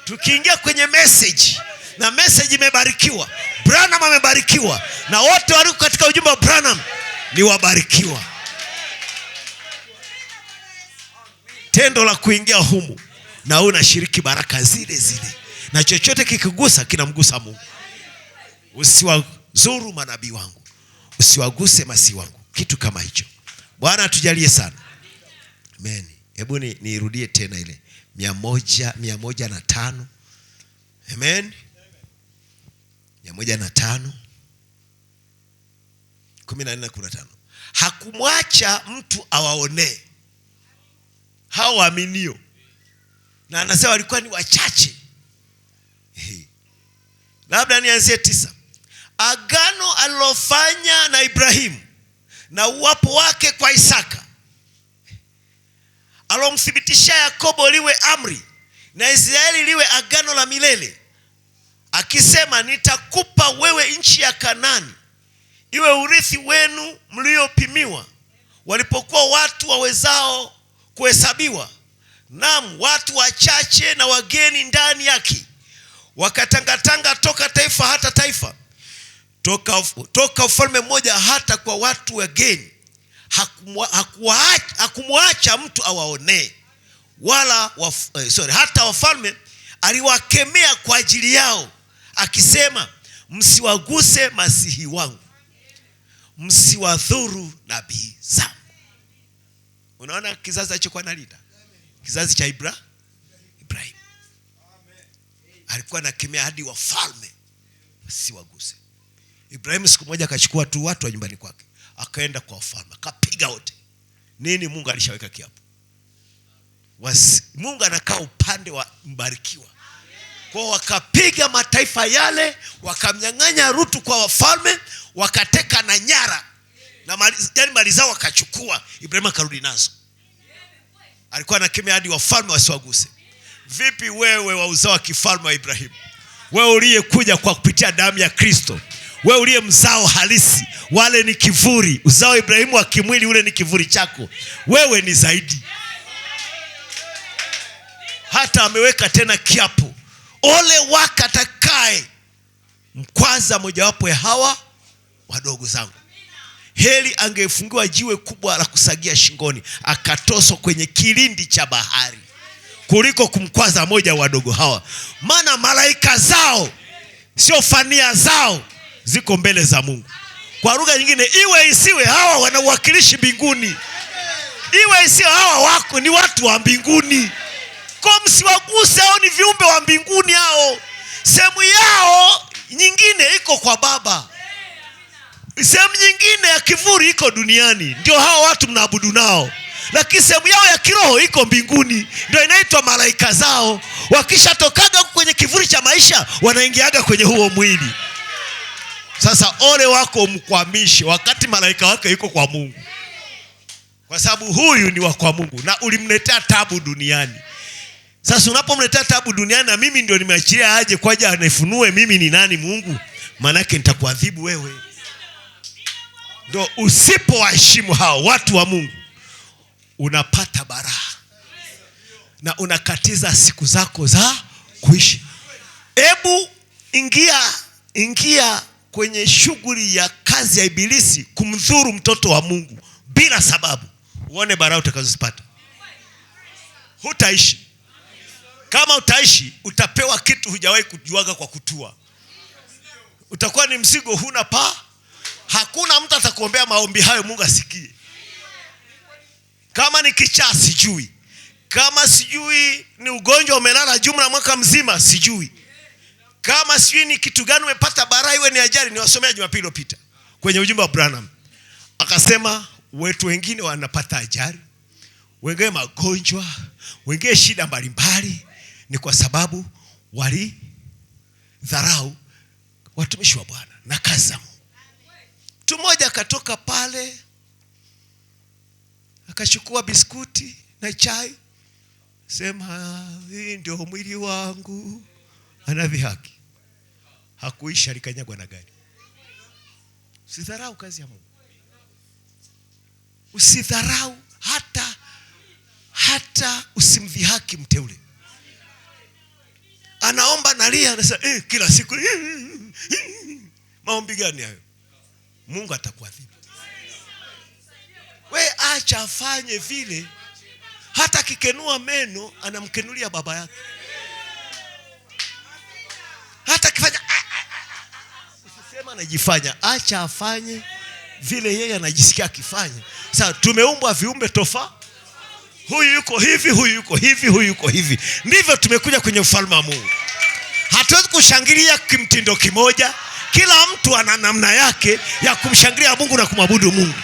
[SPEAKER 1] Tukiingia kwenye message na message imebarikiwa, Branham amebarikiwa, na wote walio katika ujumbe wa Branham ni wabarikiwa. Tendo la kuingia humu na unashiriki baraka zile zile, na chochote kikigusa kinamgusa Mungu. Usiwazuru manabii wangu, usiwaguse masi wangu, kitu kama hicho. Bwana atujalie sana. Amen. Hebu nirudie tena ile 105. Amen. 105 14-15. Hakumwacha mtu awaonee hao waaminio, na anasema walikuwa ni wachache. Labda nianzie 9. Agano alilofanya na Ibrahimu na uwapo wake kwa Isaka, alomthibitisha Yakobo liwe amri na Israeli liwe agano la milele, akisema nitakupa wewe nchi ya Kanaani iwe urithi wenu mliopimiwa, walipokuwa watu wawezao kuhesabiwa, naam watu wachache na wageni ndani yake, wakatangatanga toka taifa hata taifa, toka ufalme mmoja hata kwa watu wageni. Hakumwacha mtu awaonee wala hata wafalme aliwakemea kwa ajili yao, akisema msiwaguse masihi wangu, msiwadhuru nabii zangu. Unaona kizazi alichokuwa analinda, kizazi cha Ibrahim. Alikuwa anakemea hadi wafalme msiwaguse. Ibrahim siku moja akachukua tu watu wa nyumbani kwake, akaenda kwa wafalme, akapiga wote. Nini? Mungu alishaweka kiapo. Mungu anakaa upande wa mbarikiwa. Kwa wakapiga mataifa yale, wakamnyang'anya Rutu kwa wafalme, wakateka na nyara, na mali zao wakachukua. Ibrahim akarudi nazo. Alikuwa anakemea hadi wafalme wasiwaguse. Vipi wewe wa uzao wa kifalme wa Ibrahim? Wewe uliyekuja kwa kupitia damu ya Kristo, wewe uliye mzao halisi, wale ni kivuli. Uzao wa Ibrahimu wa kimwili ule ni kivuli chako. Wewe ni zaidi. Hata ameweka tena kiapo, ole wake atakaye mkwaza mojawapo ya hawa wadogo zangu. heri angefungiwa jiwe kubwa la kusagia shingoni, akatoswa kwenye kilindi cha bahari, kuliko kumkwaza moja wadogo hawa. Maana malaika zao, sio fania zao, ziko mbele za Mungu. Kwa lugha nyingine, iwe isiwe, hawa wanawakilishi mbinguni. Iwe isiwe, hawa wako ni watu wa mbinguni. Kwa msiwaguse, hao ni viumbe wa mbinguni hao. Sehemu yao nyingine iko kwa Baba. Sehemu nyingine ya kivuli iko duniani, ndio hao watu mnaabudu nao. Lakini sehemu yao ya kiroho iko mbinguni, ndio inaitwa malaika zao. Wakishatokaga kwenye kivuli cha maisha, wanaingiaga kwenye huo mwili. Sasa ole wako umkwamishe wakati malaika wake yuko kwa Mungu. Kwa sababu huyu ni wa kwa Mungu na ulimletea tabu duniani. Sasa unapomletea tabu duniani na mimi ndio nimeachilia aje kwaje anifunue mimi ni nani Mungu, manake nitakuadhibu wewe. Ndio usipowaheshimu hao watu wa Mungu, unapata balaa na unakatiza siku zako za kuishi. Hebu ingia kwenye shughuli ya kazi ya ibilisi kumdhuru mtoto wa Mungu bila sababu, uone balaa utakazozipata. Hutaishi. Kama utaishi, utapewa kitu hujawahi kujuaga kwa kutua. Utakuwa ni mzigo huna pa. Hakuna mtu atakuombea maombi hayo Mungu asikie. Kama ni kichaa sijui. Kama sijui ni ugonjwa umelala jumla mwaka mzima sijui. Kama sijui ni kitu gani umepata balaa, iwe ni ajali. Niwasomea Jumapili iliyopita kwenye ujumbe wa Branham. Akasema wetu wengine wanapata ajali, wengine magonjwa, wengine shida mbalimbali, ni kwa sababu walidharau watumishi wa Bwana na kazi za Mungu. Mtu mmoja akatoka pale akachukua biskuti na chai, sema hii ndio mwili wangu, anadhihaki. Hakuisha, alikanyagwa na gari. Usidharau kazi ya Mungu. Usidharau hata usimdhihaki mteule. Anaomba nalia, anasema kila siku maombi gani hayo? Mungu atakuadhibu. We acha afanye vile. Hata kikenua meno anamkenulia baba yake. Hata kifanya usisema anajifanya, acha afanye vile yeye anajisikia akifanya. Sasa tumeumbwa viumbe tofauti. Huyu yuko hivi, huyu yuko hivi, huyu yuko hivi. Ndivyo tumekuja kwenye ufalme wa Mungu. Hatuwezi kushangilia kimtindo kimoja. Kila mtu ana namna yake ya kumshangilia Mungu na kumwabudu Mungu.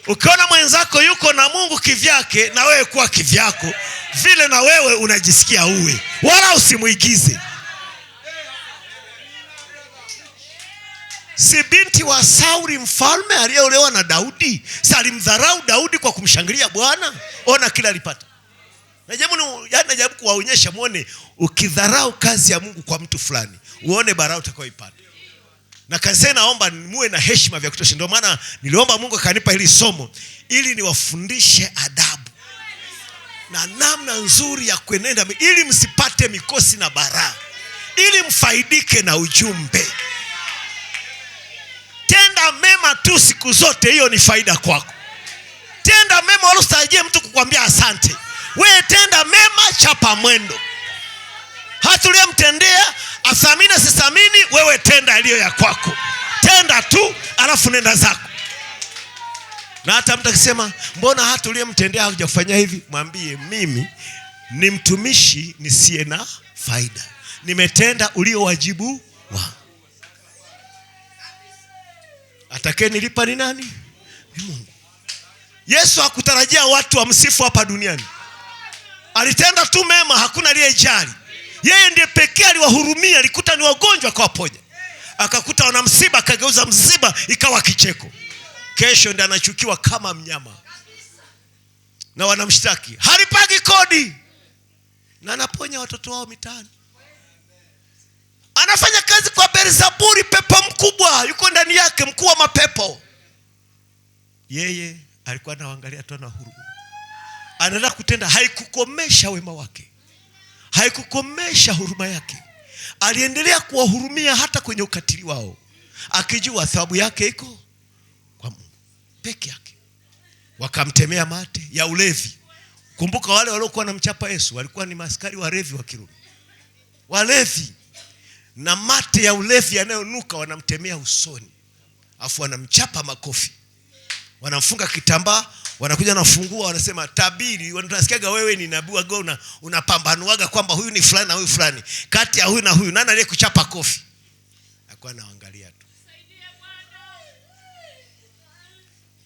[SPEAKER 1] Ukiona mwenzako yuko na Mungu kivyake, na wewe kuwa kivyako vile na wewe unajisikia uwe, wala usimuigize. Si binti wa Sauli mfalme aliyeolewa na Daudi, salimdharau Daudi kwa kumshangilia Bwana? Ona kila alipata. Najaribu kuwaonyesha muone, ukidharau kazi ya Mungu kwa mtu fulani, uone balaa utakayoipata. Na kanisa naomba muwe na heshima vya kutosha. Ndio maana niliomba Mungu akanipa hili somo ili niwafundishe adabu na namna nzuri ya kuenenda, ili msipate mikosi na balaa, ili mfaidike na ujumbe. Tenda mema tu siku zote, hiyo ni faida kwako. Tenda mema, wala usitarajie mtu kukwambia asante. Wewe tenda mema, chapa mwendo. Hata uliyemtendea athamini asithamini, wewe tenda iliyo ya kwako. Tenda tu, alafu nenda zako. Na hata mtu akisema mbona hata uliyemtendea hajakufanyia hivi, mwambie mimi ni mtumishi nisiye na faida. Nimetenda ulio wajibu wangu. Atakayenilipa ni nani? Ni Mungu. Yesu hakutarajia watu wamsifu hapa duniani. Alitenda tu mema, hakuna aliyejali. Yeye ndiye pekee aliwahurumia. Alikuta ni wagonjwa akawaponya. Akakuta wana msiba akageuza msiba ikawa kicheko. Kesho ndiye anachukiwa kama mnyama. Na wanamshtaki, halipagi kodi. Na anaponya watoto wao mitaani. Anafanya kazi kwa Beelzebuli, pepo mkubwa yuko ndani yake, mkuu wa mapepo. Yeye alikuwa anaangalia tu na huruma. Anaenda kutenda, haikukomesha wema wake. Haikukomesha huruma yake. Aliendelea kuwahurumia hata kwenye ukatili wao, akijua thawabu yake iko kwa peke yake. Wakamtemea mate ya ulevi. Kumbuka wale waliokuwa wanamchapa Yesu walikuwa ni maaskari walevi wa Kirumi. Walevi na mate ya ulevi yanayonuka wanamtemea usoni. Afu wanamchapa makofi. Wanamfunga kitambaa, wanakuja na fungua, wanasema tabiri, wanasikiaga wewe ni nabii wa Gona, unapambanuaga kwamba huyu ni fulani na huyu fulani. Kati ya huyu na huyu nani aliyekuchapa kofi? Alikuwa anaangalia tu.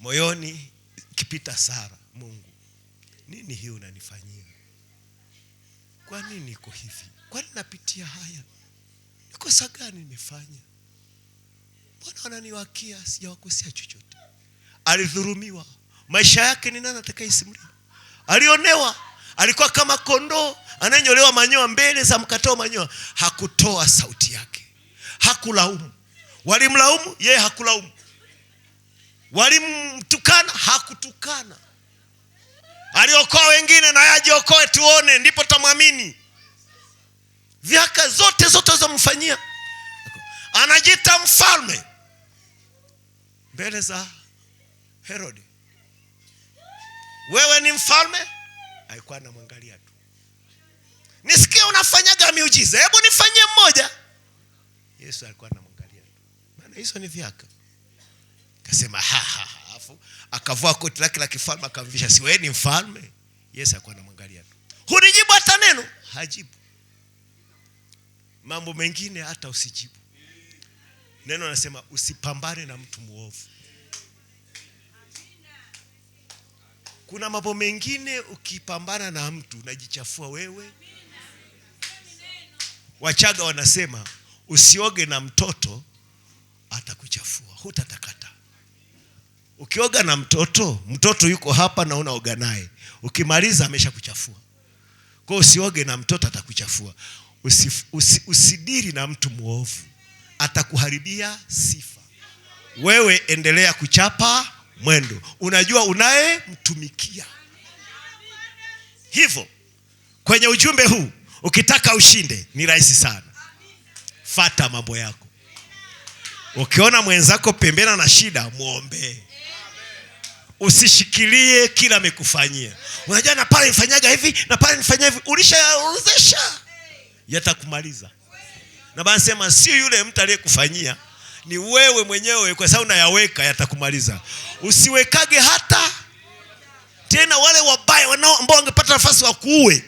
[SPEAKER 1] Moyoni kipita Sara, Mungu, nini hii unanifanyia? Kwa nini niko hivi? Kwa nini napitia haya? Ni kosa gani nimefanya? Mbona wananiwakia sijawakosea chochote? Alidhulumiwa. Maisha yake ni nani atakayesimulia? Alionewa. Alikuwa kama kondoo ananyolewa manyoya mbele za mkatao manyoya. Hakutoa sauti yake. Hakulaumu. Walimlaumu, yeye hakulaumu. Walimtukana, hakutukana. Aliokoa wengine na yaje okoe tuone, ndipo tamwamini. Vyaka zote zomfanyia. Anajiita mfalme mbele za Herode. Wewe ni mfalme? Alikuwa anamwangalia tu. Nisikie unafanyaga miujiza, hebu nifanyie mmoja. Yesu alikuwa anamwangalia tu. Maana hizo ni vyaka. Akasema afu akavua koti lake la kifalme akamvisha. Si wewe ni mfalme? Yesu alikuwa anamwangalia tu. Hunijibu hata neno? Hajibu. Mambo mengine hata usijibu. Neno nasema usipambane na mtu muovu. Kuna mambo mengine ukipambana na mtu unajichafua wewe. Wachaga wanasema usioge na mtoto atakuchafua, hutatakata. Ukioga na mtoto yuko hapa na unaoga naye, ukimaliza ameshakuchafua. Kwa usioge na mtoto atakuchafua. Usidiri na mtu muovu, atakuharibia sifa. Wewe endelea kuchapa mwendo. Unajua unaye mtumikia. Hivyo kwenye ujumbe huu ukitaka ushinde ni rahisi sana. Fata mambo yako. Ukiona mwenzako pembeni na shida, muombe. Usishikilie kila amekufanyia. Unajua na pale nifanyaga hivi, na pale nifanya hivi. Ulishayaozesha, yatakumaliza. Na basi sema sio yule mtu aliyekufanyia, ni wewe mwenyewe, kwa sababu unayaweka yatakumaliza. Usiwekage hata tena wale wabaya ambao wangepata nafasi wa kuue.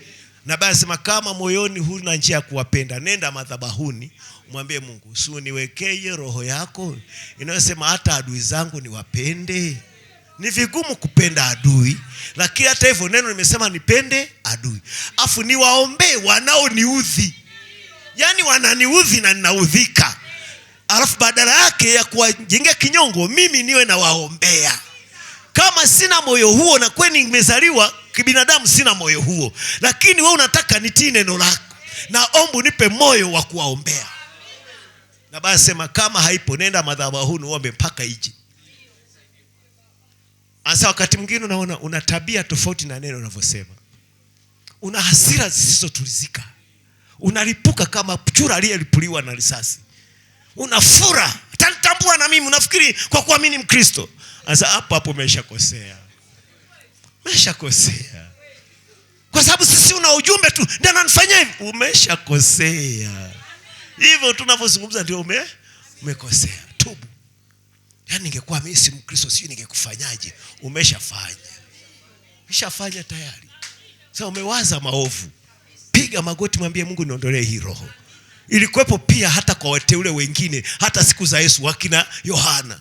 [SPEAKER 1] Na basi sema kama moyoni huna njia ya kuwapenda, nenda madhabahuni, mwambie Mungu, usiniwekee roho yako inayosema hata adui zangu niwapende. Ni vigumu kupenda adui, lakini hata hivyo neno nimesema nipende adui. Afu niwaombe wanaoniudhi. Yaani wananiudhi na ninaudhika. Alafu badala yake ya kuwajengea kinyongo, mimi niwe na waombea. Kama sina moyo huo, na kweli nimezaliwa kibinadamu sina moyo huo, lakini wewe unataka nitii neno lako, naomba nipe moyo wa kuwaombea. Na basi sema kama haipo, nenda madhabahuni uombe mpaka ije. Asa wakati mwingine unaona una tabia tofauti na neno unavyosema. Una hasira zisizotulizika. Unalipuka kama chura aliyelipuliwa na risasi. Unafura, atanitambua na mimi, unafikiri kwa kuwa mimi ni Mkristo. Asa hapo umeshakosea. Umeshakosea. Kwa sababu sisi una ujumbe tu, ndio ananifanyia hivi. Umeshakosea. Hivyo tunavyozungumza ndio umekosea. Tubu. Yaani ningekuwa mimi si Mkristo sio ningekufanyaje? Umeshafanya. Umeshafanya tayari. Sasa umewaza maovu. Piga magoti mwambie Mungu niondolee hii roho. Ilikuwepo pia hata kwa wateule wengine, hata siku za Yesu wakina Yohana.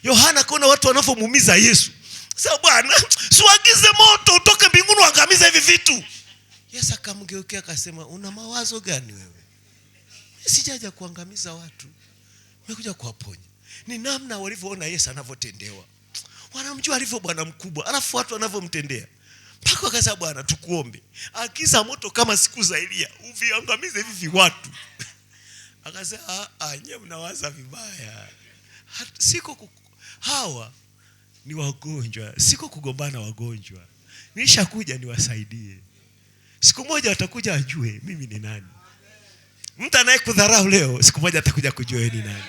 [SPEAKER 1] Yohana kuna watu wanavomuumiza Yesu. Sasa Bwana, siagize moto utoke mbinguni uangamize hivi vitu. Yesu akamgeukea akasema, una mawazo gani wewe? Mimi sijaja kuangamiza watu. Nimekuja kuwaponya. Ni namna walivyoona Yesu anavyotendewa. Wanamjua alivyo Bwana mkubwa, alafu watu wanavyomtendea. Mpaka akasema Bwana tukuombe, agiza moto kama siku za Elia, uviangamize hivi watu. Akasema nyewe mnawaza vibaya. Hawa ni wagonjwa, siko kugombana wagonjwa. Nishakuja niwasaidie. Siku moja watakuja ajue mimi ni nani. Mtu anayekudharau leo siku moja atakuja kujua ni nani.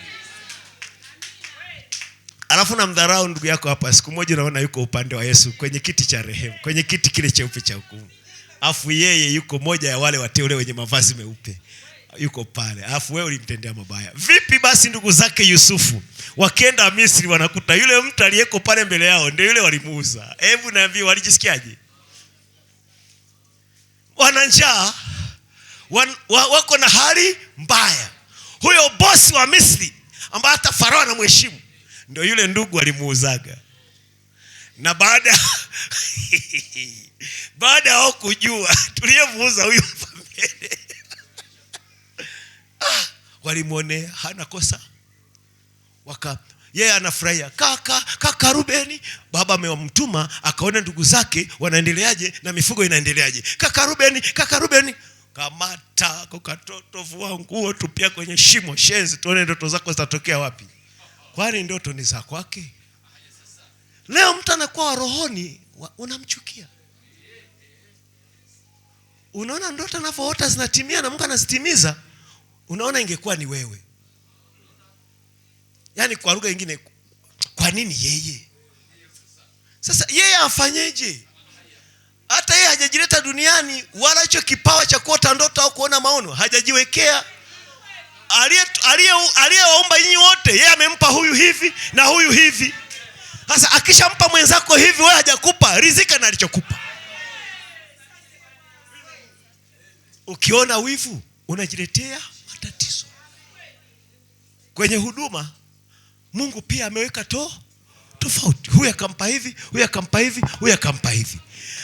[SPEAKER 1] Alafu Alafu na mdharau ndugu yako hapa, siku moja unaona yuko upande wa Yesu kwenye kiti cha rehema, kwenye kiti kile cheupe cha hukumu. Alafu yeye yuko moja ya wale wateule wenye mavazi meupe. Yuko pale. Alafu wewe ulimtendea mabaya. Vipi basi ndugu zake Yusufu wakienda Misri wanakuta yule mtu aliyeko pale mbele yao ndio yule walimuuza. Hebu niambie walijisikiaje? Wana njaa, wako na hali mbaya. Huyo bosi wa Misri ambaye hata Farao anamheshimu ndio yule ndugu alimuuzaga. Na baada ya kujua tuliyemuuza huyo mbele walimuonea hana kosa. Yeye anafurahia. Kaka Rubeni, baba amemtuma akaona ndugu zake wanaendeleaje na mifugo inaendeleaje. Kaka Rubeni, kamata katoto, vua nguo, tupia kwenye shimo, shenzi, tuone ndoto zako zitatokea wapi. Kwani ndoto ni za kwake? Leo mtu anakuwa rohoni unamchukia. Unaona ndoto anavyoota zinatimia na Mungu anazitimiza. Unaona ingekuwa ni wewe. Yaani kwa lugha nyingine, kwa nini yeye? Sasa yeye afanyeje? Hata yeye hajajileta duniani wala hicho kipawa cha kuota ndoto au kuona maono hajajiwekea. Aliyewaumba nyinyi wote, yeye amempa huyu hivi na huyu hivi. Sasa akishampa mwenzako hivi, wewe hajakupa, rizika na alichokupa. Ukiona wivu unajiletea matatizo. Kwenye huduma Mungu pia ameweka tofauti. Huyu akampa hivi, huyu akampa hivi, huyu akampa hivi.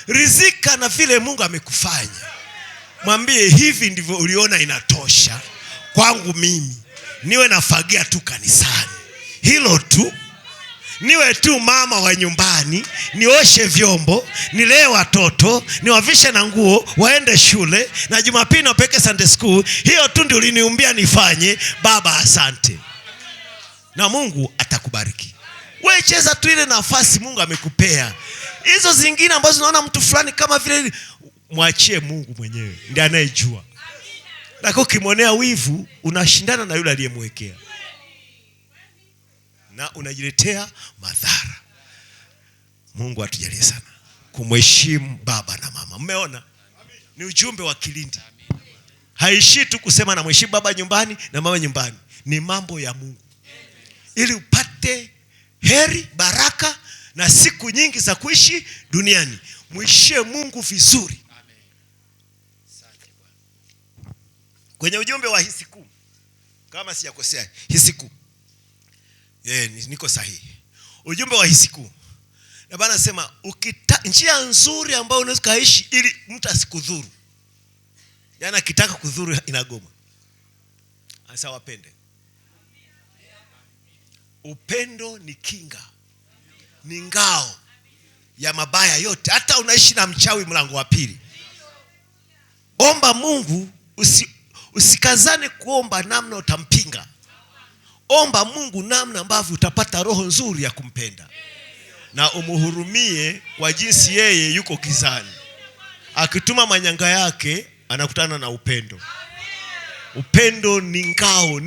[SPEAKER 1] Rizika na vile Mungu amekufanya. Mwambie hivi ndivyo uliona inatosha kwangu mimi. Niwe nafagia tu kanisani. Hilo tu. Niwe tu mama wa nyumbani, nioshe vyombo, nilee watoto, niwavishe na nguo, waende shule, na Jumapili napeke Sunday school. Hiyo tu ndio uliniumbia nifanye. Baba asante. Na Mungu atakubariki. Wewe cheza tu ile nafasi Mungu amekupea. Hizo zingine ambazo unaona mtu fulani kama vile, mwachie Mungu mwenyewe, ndiye anayejua. Lakini ukimwonea wivu unashindana na yule aliyemwekea. Na unajiletea madhara. Mungu atujalie sana kumheshimu baba na mama. Mmeona? Ni ujumbe wa kilindi. Haishi tu kusema na mheshimu baba nyumbani na mama nyumbani. Ni mambo ya Mungu. Ili upate heri, baraka na siku nyingi za kuishi duniani. Mwishie Mungu vizuri. Kwenye ujumbe wa hisiku, kama sijakosea, hisiku. Niko sahihi. Ujumbe wa hisiku. Na Bwana anasema njia nzuri ambayo unaweza kaishi ili mtu asikudhuru. Yaani akitaka kudhuru inagoma. Asa wapende. Upendo ni kinga. Ni ngao ya mabaya yote. Hata unaishi na mchawi mlango wa pili. Omba Mungu, usikazane kuomba namna utampinga. Omba Mungu namna ambavyo utapata roho nzuri ya kumpenda. Na umuhurumie kwa jinsi yeye yuko gizani. Akituma manyanga yake anakutana na upendo. Upendo ni ngao,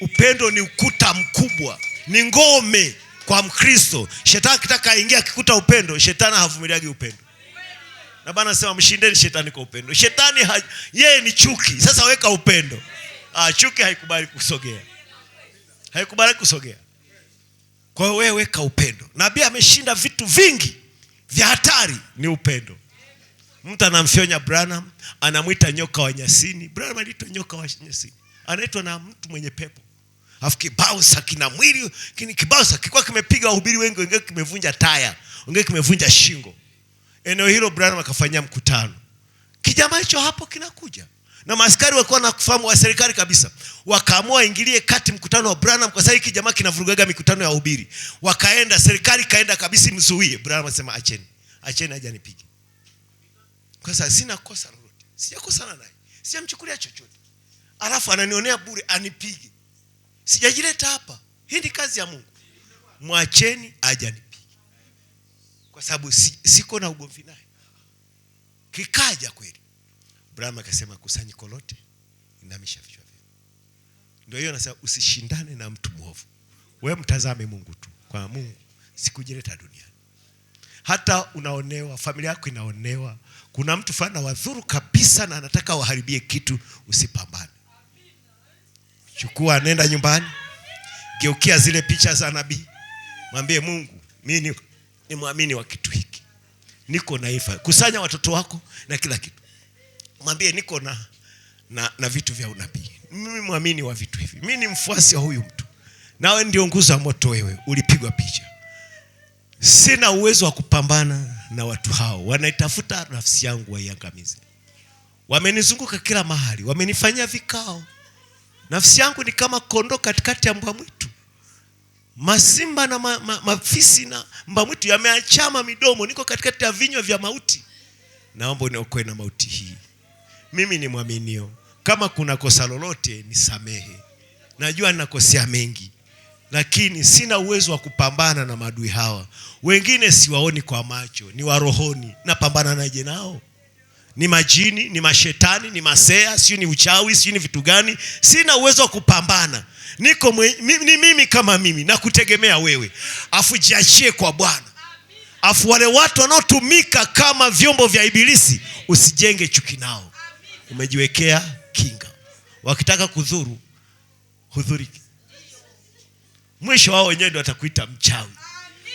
[SPEAKER 1] upendo ni ukuta mkubwa. Ni ngome kwa Mkristo. Shetani akitaka aingia akikuta upendo, shetani havumiliagi upendo. Na Bwana anasema mshindeni shetani kwa upendo. Shetani yeye ni chuki. Sasa weka upendo. Chuki haikubali kusogea. Haikubali kusogea. Kwa hiyo wewe weka upendo. Nabii ameshinda vitu vingi vya hatari, ni upendo. Mtu anamfyonya Branham, anamuita nyoka wa nyasini. Branham aliitwa nyoka wa nyasini. Anaitwa na mtu mwenye pepo. Alafu kibausa kina mwili, kibausa kilikuwa kimepiga wahubiri wengi, wengine kimevunja taya, wengine kimevunja shingo. Eneo hilo Branham akafanyia mkutano. Kijamaa hicho hapo kinakuja. Na maaskari walikuwa na kufahamu wa serikali kabisa. Wakaamua ingilie kati mkutano wa Branham kwa sababu hiki jamaa kinavurugaga mikutano ya wahubiri. Wakaenda, serikali kaenda kabisa mzuie. Branham asema acheni aje nipige. Kwa sababu sina kosa lolote. Sijakosana naye. Sijamchukulia chochote. Alafu ananionea bure anipige. Sijajileta hapa. Hii ni kazi ya Mungu. Mwacheni aje nipige. Kwa sababu siko na ugomvi naye. Kikaja kweli. Branham akasema kusanyiko lote inamisha vichwa vyao. Ndio hiyo nasema usishindane na mtu mwovu. Wewe mtazame Mungu tu. Kwa Mungu sikujileta duniani. Hata unaonewa, familia yako inaonewa, kuna mtu fulani wadhuru kabisa na anataka waharibie kitu, usipambane. Chukua, nenda nyumbani, geukia zile picha za nabii, mwambie Mungu, mimi ni muamini wa kitu hiki, niko na ifa. Kusanya watoto wako na kila kitu, mwambie niko na vitu vya unabii, mimi muamini wa vitu hivi, mimi ni mfuasi wa huyu mtu. Nawe ndio nguzo ya moto, wewe ulipigwa picha. Sina uwezo wa kupambana na watu hao, wanaitafuta nafsi yangu waiangamize. Wamenizunguka kila mahali, wamenifanyia vikao. Nafsi yangu ni kama kondoo katikati ya mbwa mwitu. Masimba na mafisi na mbwa mwitu yameachama midomo, niko katikati ya vinywa vya mauti. Naomba uniokoe na mauti hii. Mimi ni mwaminio. Kama kuna kosa lolote nisamehe. Najua ninakosea mengi, lakini sina uwezo wa kupambana na maadui hawa. Wengine siwaoni kwa macho, ni wa rohoni. Napambana naje nao? Ni majini, ni mashetani, ni masea, sio ni uchawi, sio ni vitu gani? Sina uwezo wa kupambana. Ni mimi kama mimi, na kutegemea wewe. Afu jiachie kwa Bwana. Afu wale watu wanaotumika kama vyombo vya ibilisi, usijenge chuki nao. Umejiwekea kinga. Wakitaka kudhuru, hudhuriki. Mwisho wao wenyewe ndio watakuita mchawi.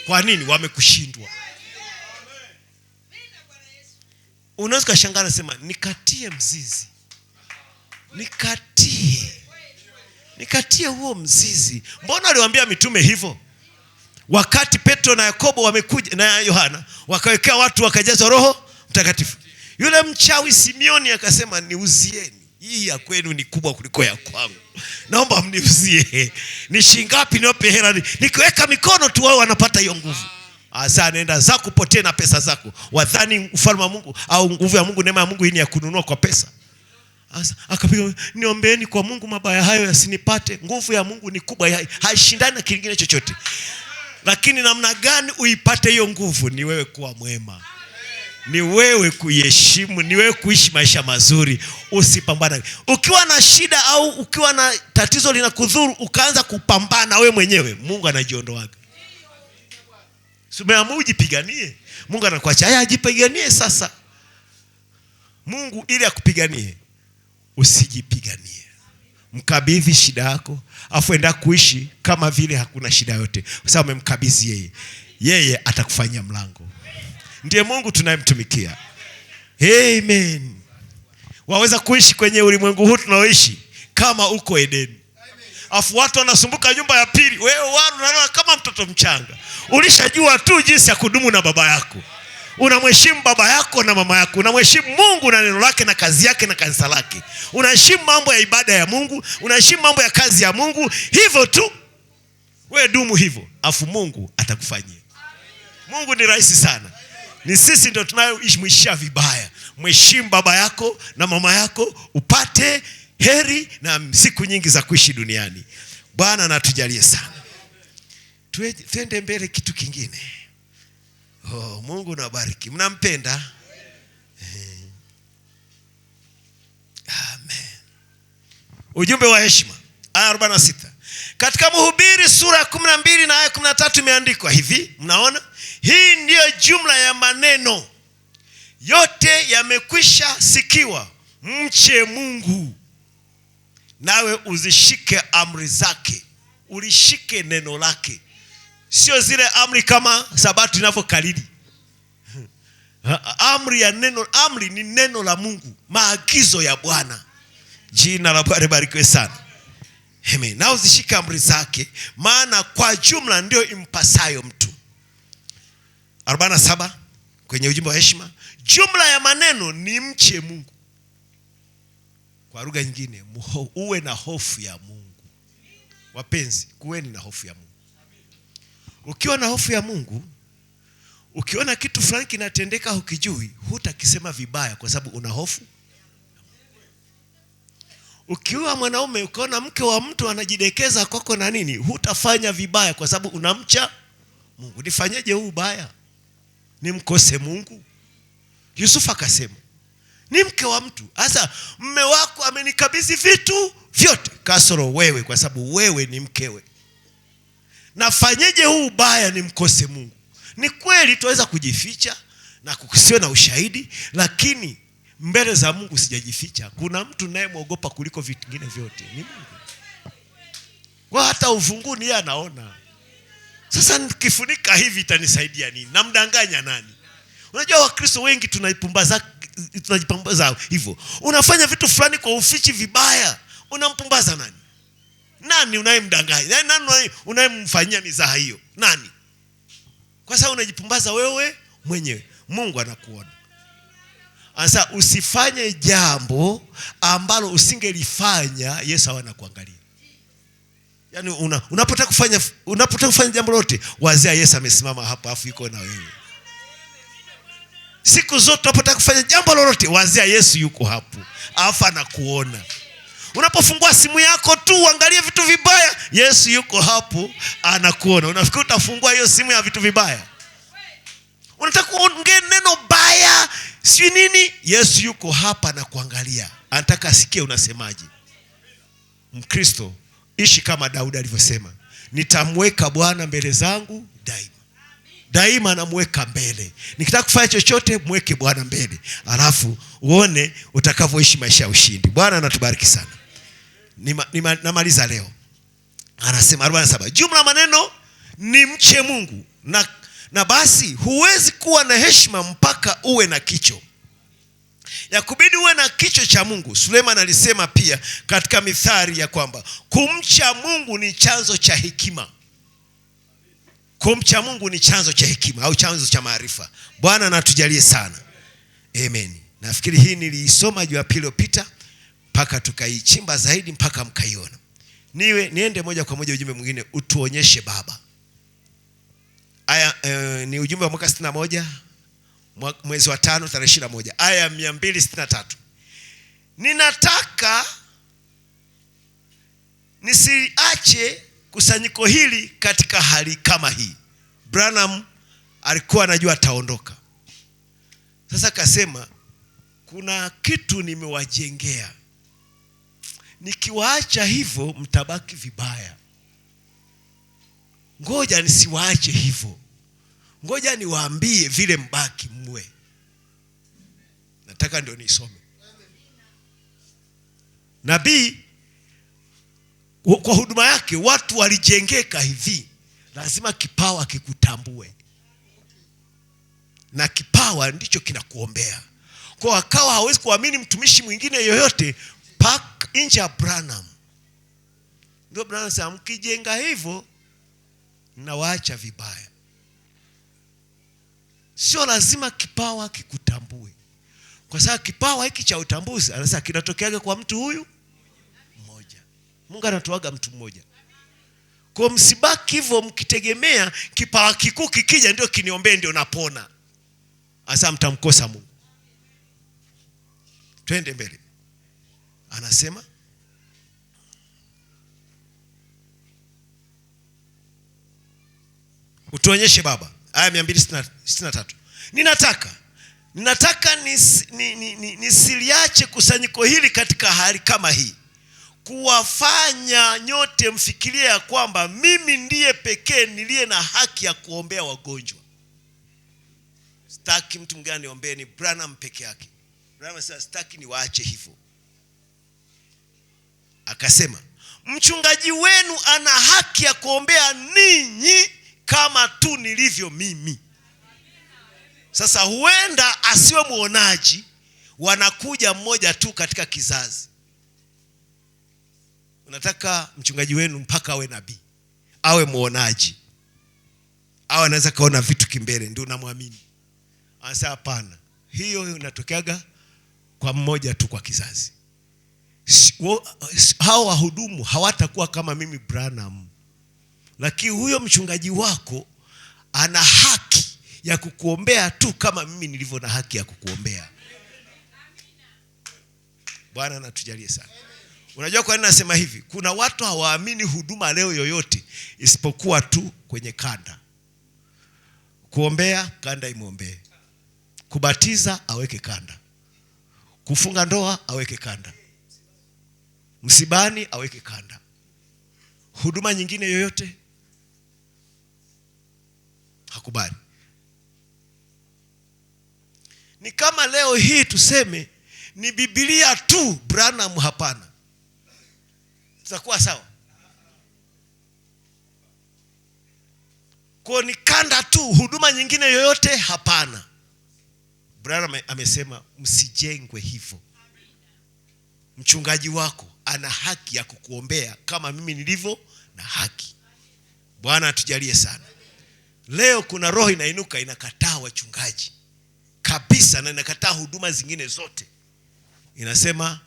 [SPEAKER 1] Kwa nini? Wamekushindwa. Unaweza kushangaa na sema nikatie mzizi. Nikatie huo mzizi. Mbona aliwaambia mitume hivyo? Wakati Petro na Yakobo wamekuja na Yohana, wakawekea watu wakajazwa Roho Mtakatifu. Yule mchawi Simioni akasema niuzieni. Hii ya kwenu ni kubwa kuliko ya kwangu. Naomba mniuzie. Ni shingapi niwape hela? Nikiweka mikono tu wao wanapata hiyo nguvu. Asa nenda zako kupotee na pesa zako. Wadhani ufalme wa Mungu au nguvu ya Mungu, neema ya Mungu hii ni ya kununua kwa pesa. Asa akapiga, niombeeni kwa Mungu mabaya hayo yasinipate. Nguvu ya Mungu ni kubwa, haishindani na kingine chochote. Lakini namna gani uipate hiyo nguvu? Ni wewe kuwa mwema. Ni wewe kuheshimu, ni wewe kuishi maisha mazuri. Usipambana. Ukiwa na shida au ukiwa na tatizo linakudhuru, ukaanza kupambana wewe mwenyewe, Mungu anajiondoaga. Umeamua ujipiganie, Mungu anakuacha. Haya, jipiganie sasa. Mungu ili akupiganie, usijipiganie. Mkabidhi shida yako, afu enda kuishi kama vile hakuna shida yote. Kwa sababu umemkabidhi yeye. Yeye atakufanyia mlango. Ndiye Mungu tunayemtumikia. Amen. Waweza kuishi kwenye ulimwengu huu tunaoishi kama uko Edeni. Afu watu wanasumbuka nyumba ya pili, wewe unalala kama mtoto mchanga. Ulishajua tu jinsi ya kudumu na baba yako. Unamheshimu baba yako na mama yako. Unamheshimu Mungu na neno lake na kazi yake na kanisa lake. Unaheshimu mambo ya ibada ya Mungu, unaheshimu mambo ya kazi ya Mungu. Hivyo tu. Wewe dumu hivyo, afu Mungu atakufanyia. Mungu ni rahisi sana. Ni sisi ndio tunayoishia vibaya. Mheshimu baba yako na mama yako upate heri na siku nyingi za kuishi duniani. Bwana anatujalie sana. Tuende mbele kitu kingine. Mungu na bariki. Mnampenda? Amen. Ujumbe wa heshima. Aya 46. Katika Mhubiri sura ya 12 na aya 13 imeandikwa hivi, mnaona? Hii ndiyo jumla ya maneno yote yamekwisha sikiwa. Mche Mungu nawe uzishike amri zake. Ulishike neno lake. Sio zile amri kama Sabato inavyokariri. Amri ya neno, amri ni neno la Mungu, maagizo ya Bwana. Jina la Bwana libarikiwe sana. Amen. Na uzishike amri zake, maana kwa jumla ndio impasayo mtu. 47 kwenye ujumbe wa heshima, jumla ya maneno ni mche Mungu. Kwa lugha nyingine, uwe na hofu ya Mungu. Wapenzi, kuweni na hofu ya Mungu. Ukiwa na hofu ya Mungu, ukiona kitu fulani kinatendeka hukijui, hutakisema vibaya kwa sababu una hofu. Ukiwa mwanaume ukaona mke wa mtu anajidekeza kwako na nini, hutafanya vibaya kwa sababu unamcha Mungu. Nifanyeje huu ubaya? Nimkose Mungu? Yusufu akasema, ni mke wa mtu. Sasa mume wako amenikabidhi vitu vyote kasoro wewe, kwa sababu wewe ni mkewe. nafanyeje huu ubaya nimkose Mungu? Ni kweli tuweza kujificha na kusiwe na ushahidi, lakini mbele za Mungu sijajificha. Kuna mtu naye muogopa kuliko vitu vingine vyote, ni Mungu. Kwa hata uvunguni yeye anaona. Sasa nikifunika hivi itanisaidia nini? Namdanganya nani? Unajua Wakristo wengi tunajipumbaza hivyo. Unafanya vitu fulani kwa ufichi vibaya, unampumbaza nani? Nani unayemdanganya? Nani unayemfanyia mizaha hiyo? Nani? Kwa sababu unajipumbaza wewe mwenyewe. Mungu anakuona. Sasa usifanye jambo ambalo usingelifanya Yesu anakuangalia. Yaani unapotaka kufanya jambo lote, wazia Yesu amesimama hapa afu yuko na wewe. Siku zote unapotaka kufanya jambo lolote, wazia Yesu yuko hapo afu anakuona. Unapofungua simu yako tu uangalie vitu vibaya, Yesu yuko hapo anakuona. Unafikiri utafungua hiyo simu ya vitu vibaya? Unataka kuongea neno baya si nini, Yesu yuko hapa anakuangalia. Anataka asikie unasemaje. Mkristo ishi kama Daudi alivyosema, nitamweka Bwana mbele zangu daima. Daima namweka mbele. Nikitaka kufanya chochote mweke Bwana mbele. Alafu uone utakavyoishi maisha ya ushindi. Bwana anatubariki sana. Namaliza leo. Anasema 47. Jumla maneno ni mche Mungu na basi huwezi kuwa na heshima mpaka uwe na kicho. Yakubidi uwe na kicho cha Mungu. Suleiman alisema pia katika Mithali ya kwamba kumcha Mungu ni chanzo cha hekima. Kumcha Mungu ni chanzo cha hekima au chanzo cha maarifa. Bwana anatujalie sana. Amen. Nafikiri hii niliisoma Jumapili iliyopita mpaka tukaichimba zaidi mpaka mkaiona. Niende moja kwa moja ujumbe mwingine, utuonyeshe Baba. Aya ni ujumbe wa mwaka 61 mwezi wa 5 tarehe 21, aya 263. Ninataka nisiache kusanyiko hili katika hali kama hii. Branham alikuwa anajua ataondoka. Sasa akasema kuna kitu nimewajengea. Nikiwaacha hivyo mtabaki vibaya. Ngoja nisiwaache hivyo. Ngoja niwaambie vile mbaki mwe. Nataka ndio nisome. Nabii kwa huduma yake watu walijengeka hivi. Lazima kipawa kikutambue. Na kipawa ndicho kinakuombea. Kwa akawa hawezi kuamini mtumishi mwingine yoyote pak nje ya Branham. Ndio Branham sasa mkijenga hivyo na waacha vibaya. Sio lazima kipawa kikutambue. Kwa sababu kipawa hiki cha utambuzi anasema kinatokeaga kwa mtu huyu mmoja. Mungu anatoaga mtu mmoja. Kwa msibaki hivyo mkitegemea kipawa kikuu kikija ndio kiniombee ndio napona. Asa mtamkosa Mungu. Twende mbele. Anasema utuonyeshe Baba. Aya 263. Ninataka nisiliache kusanyiko hili katika hali kama hii, kuwafanya nyote mfikirie ya kwamba mimi ndiye pekee niliye na haki ya kuombea wagonjwa. Sitaki mtu mwingine aniombee, ni Branham peke yake. Branham sasa sitaki niwaache hivyo. Akasema mchungaji wenu ana haki ya kuombea ninyi kama tu nilivyo mimi. Sasa huenda asiwe muonaji, wanakuja mmoja tu katika kizazi. Unataka mchungaji wenu mpaka awe nabii, awe muonaji, awe anaweza kaona vitu kimbele ndio unamwamini. Asa hapana. Hiyo inatokeaga kwa mmoja tu kwa kizazi. Hao wahudumu hawatakuwa kama mimi Branham. Lakini huyo mchungaji wako ana haki ya kukuombea tu kama mimi nilivyo na haki ya kukuombea. Bwana anatujalie sana. Unajua kwa nini nasema hivi? Kuna watu hawaamini huduma leo yoyote isipokuwa tu kwenye kanda. Kuombea, kanda imuombee. Kubatiza, aweke kanda. Kufunga ndoa, aweke kanda. Msibani, aweke kanda. Huduma nyingine yoyote hakubali. Ni kama leo hii tuseme ni Biblia tu, Branham hapana. Tutakuwa sawa? Kwa ni kanda tu, huduma nyingine yoyote hapana. Branham amesema msijengwe hivyo. Mchungaji wako ana haki ya kukuombea kama mimi nilivyo na haki. Bwana atujalie sana. Leo kuna roho inainuka inakataa wachungaji kabisa, na inakataa huduma zingine zote. Inasema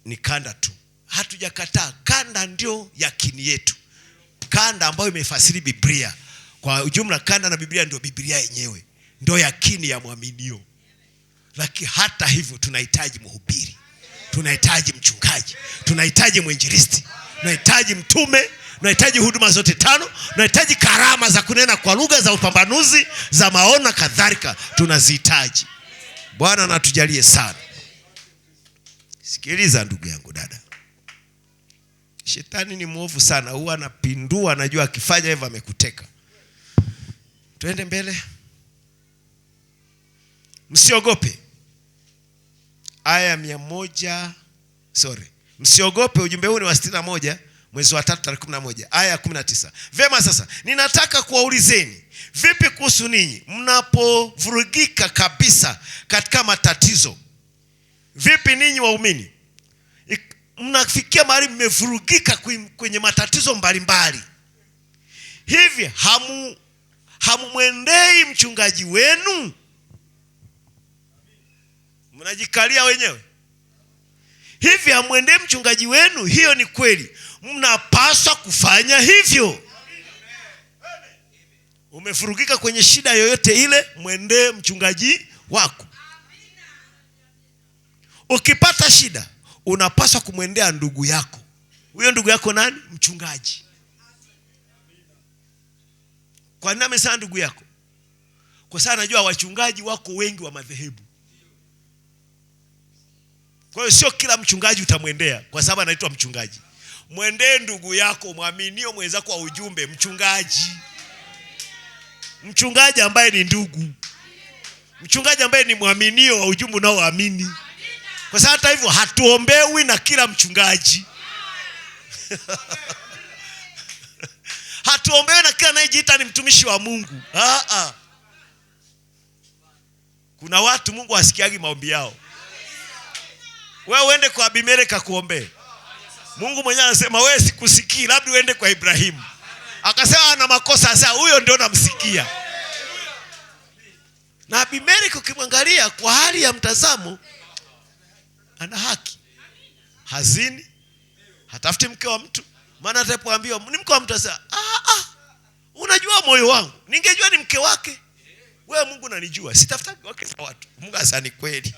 [SPEAKER 1] ni kanda tu. Hatujakataa, kanda ndio yakini yetu. Kanda ambayo imefasiri Biblia. Kwa ujumla kanda na Biblia ndio Biblia yenyewe. Ndio yakini ya mwaminio. Lakini hata hivyo tunahitaji mhubiri. Tunahitaji mchungaji. Tunahitaji mwinjilisti. Tunahitaji mtume. Tunahitaji huduma zote tano. Tunahitaji karama za kunena kwa lugha, za upambanuzi, za maono kadhalika. Tunazihitaji. Bwana anatujalie sana. Sikiliza ndugu yangu dada. Shetani ni mwovu sana, huwa anapindua, anajua akifanya hivyo amekuteka. Tuende mbele. Msiogope. Aya 100, msiogope, ujumbe huu ni wa 61 mwezi wa 3 tarehe 11, aya 19. Vema, sasa ninataka kuwaulizeni, vipi kuhusu ninyi mnapovurugika kabisa katika matatizo? Vipi ninyi waumini? Mnafikia mahali mmevurugika kwenye matatizo mbalimbali. Hivi hamumwendei mchungaji wenu? Mnajikalia wenyewe. Hivi hamwendei mchungaji wenu? Hiyo ni kweli. Mnapaswa kufanya hivyo. Umevurugika kwenye shida yoyote ile, mwendee mchungaji wako. Ukipata shida, unapaswa kumwendea ndugu yako. Huyo ndugu yako nani? Mchungaji. Kwa nini amesema ndugu yako? Kwa sababu anajua wachungaji wako wengi wa madhehebu. Kwa hiyo sio kila mchungaji utamwendea kwa sababu anaitwa mchungaji. Mwendee ndugu yako, mwaminio mwenzako wa ujumbe, mchungaji. Mchungaji ambaye ni ndugu. Mchungaji ambaye ni mwaminio wa ujumbe unaoamini. Kwa sababu hata hivyo hatuombewi na kila mchungaji. Hatuombewi na kila anayejiita ni mtumishi wa Mungu. Kuna watu Mungu asikiagi maombi yao. Wewe uende kwa Abimeleki kuombe. Mungu mwenyewe anasema wewe sikusikii, labda uende kwa Ibrahimu. Akasema ana makosa, sasa huyo ndio namsikia. Na Abimeleki ukimwangalia kwa hali ya mtazamo ana haki. Hazini, hatafuti mke wa mtu. Maana atapoambiwa ni mke wa mtu sasa, unajua moyo wangu, ningejua ni mke wake. Wewe Mungu unanijua, sitafuta wake za watu. Mungu asani kweli.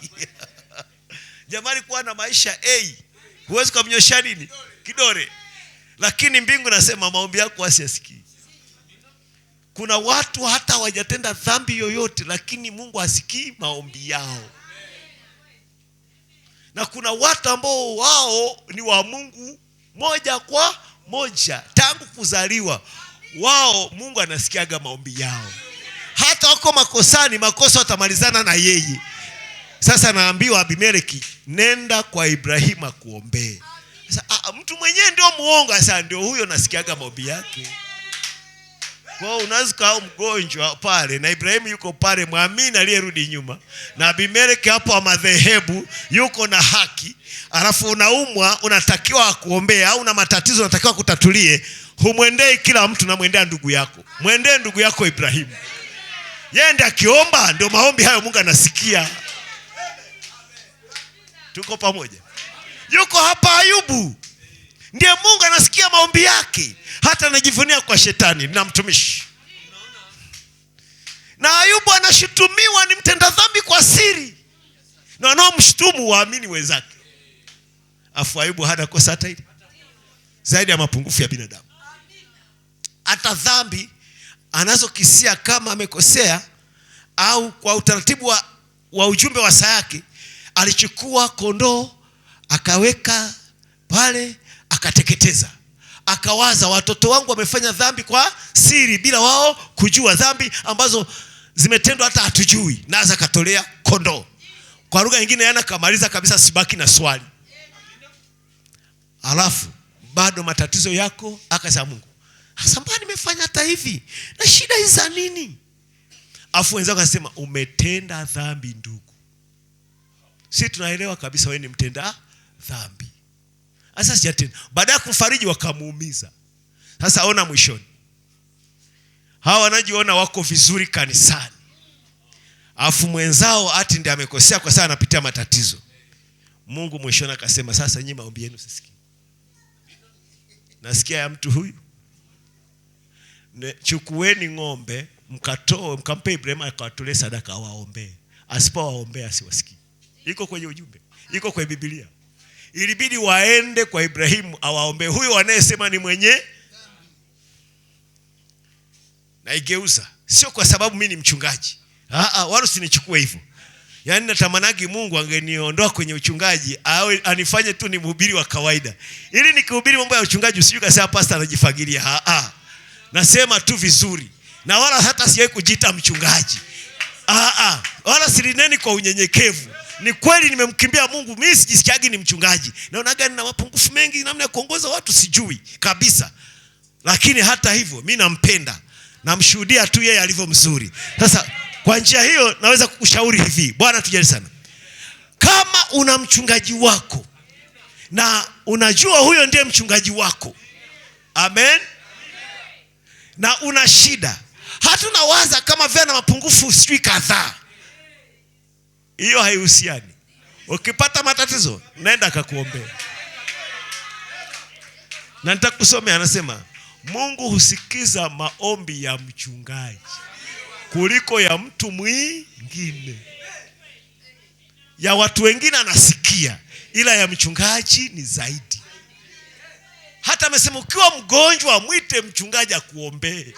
[SPEAKER 1] Jamani, kuwa na maisha huwezi kumnyosha nini? Kidore. Lakini mbingu nasema maombi yako asiyasikii. Kuna watu hata hawajatenda dhambi yoyote, lakini Mungu asikii maombi yao. Na kuna watu ambao wao ni wa Mungu moja kwa moja tangu kuzaliwa. Wao Mungu anasikiaga maombi yao. Hata wako makosani, makosa watamalizana na yeye. Sasa naambiwa Abimeleki, nenda kwa Ibrahimu kuombee. Sasa mtu mwenyewe ndio muongo, sasa ndio huyo nasikiaga maombi yake. Kwa hiyo unaweza kuwa mgonjwa pale na Ibrahimu yuko pale muamini aliyerudi nyuma, na Abimeleki hapo wa madhehebu yuko na haki, alafu unaumwa unatakiwa kuombea, au una matatizo unatakiwa kutatulie. Humwendei kila mtu, na mwendea ndugu yako. Mwendee ndugu yako Ibrahimu. Yeye ndiye akiomba, ndio maombi hayo Mungu anasikia. Tuko pamoja? Yuko hapa Ayubu, ndiye Mungu anasikia maombi yake, hata anajivunia kwa shetani na mtumishi. Na Ayubu anashutumiwa ni mtenda dhambi kwa siri, na wanaomshutumu waamini wenzake. Afu Ayubu hana kosa hata hili, zaidi ya mapungufu ya binadamu. Hata dhambi anazokisia kama amekosea, au kwa utaratibu wa ujumbe wa saa yake, alichukua kondoo akaweka pale akateketeza, akawaza, watoto wangu wamefanya dhambi kwa siri bila wao kujua, dhambi ambazo zimetendwa hata hatujui, naza katolea kondoo. Kwa lugha nyingine yana kamaliza kabisa, sibaki na swali. Alafu bado matatizo yako, akasema Mungu, hasa mbona nimefanya hata hivi? Na shida hizi za nini? Afu wenzao akasema, umetenda dhambi ndugu. Sisi tunaelewa kabisa wewe ni mtenda dhambi. Sasa sijatenda. Baada ya kumfariji wakamuumiza. Sasa ona mwishoni, hawa wanajiona wako vizuri kanisani, afu mwenzao ati ndiye amekosea kwa sababu anapitia matatizo. Mungu mwishoni akasema, sasa nyinyi maombi yenu sisikii. Nasikia ya mtu huyu. Chukueni ng'ombe, mkatoe, mkampe Ibrahim akawatolee sadaka waombe. Asipowaombea asiwasikii. Iko kwenye ujumbe, iko kwenye Biblia. Ilibidi waende kwa Ibrahimu awaombe huyo anayesema ni mwenye. Na igeuza, sio kwa sababu mimi ni mchungaji. Wala usinichukue hivyo. Yaani natamanagi Mungu angeniondoa kwenye uchungaji, anifanye tu ni mhubiri wa kawaida. Ili nikihubiri mambo ya uchungaji usije ukasema pastor anajifagilia. Nasema tu vizuri. Na wala hata siwahi kujiita mchungaji. Wala silineni kwa unyenyekevu. Ni kweli nimemkimbia Mungu, mimi sijisikiagi ni mchungaji. Naonaga nina mapungufu mengi, namna ya kuongoza watu sijui kabisa. Lakini hata hivyo mimi nampenda. Namshuhudia tu yeye alivyo mzuri. Sasa kwa njia hiyo naweza kukushauri hivi. Bwana tujalie sana. Kama una mchungaji wako na unajua huyo ndiye mchungaji wako, amen, na una shida, hatuna waza kama vile na mapungufu sijui kadhaa, hiyo haihusiani. Ukipata matatizo nenda akakuombea. Na nitakusomea, anasema Mungu husikiza maombi ya mchungaji kuliko ya mtu mwingine. Ya watu wengine anasikia, ila ya mchungaji ni zaidi. Hata amesema ukiwa mgonjwa mwite mchungaji akuombee.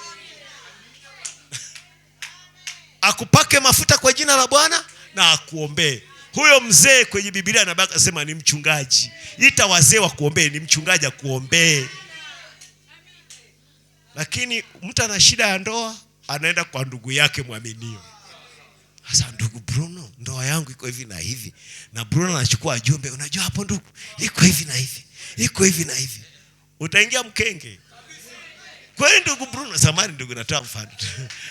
[SPEAKER 1] Akupake mafuta kwa jina la Bwana na akuombee. Huyo mzee kwenye Biblia anabaki asema ni mchungaji. Ita wazee wa kuombee, ni mchungaji akuombee. Lakini mtu ana shida ya ndoa, anaenda kwa ndugu yake mwaminio. Sasa ndugu Bruno, ndoa yangu iko hivi na hivi. Na Bruno anachukua jumbe, unajua hapo ndugu, iko hivi na hivi. Iko hivi na hivi. Utaingia mkenge. Kwa ndugu Bruno, samahani ndugu natoa mfano.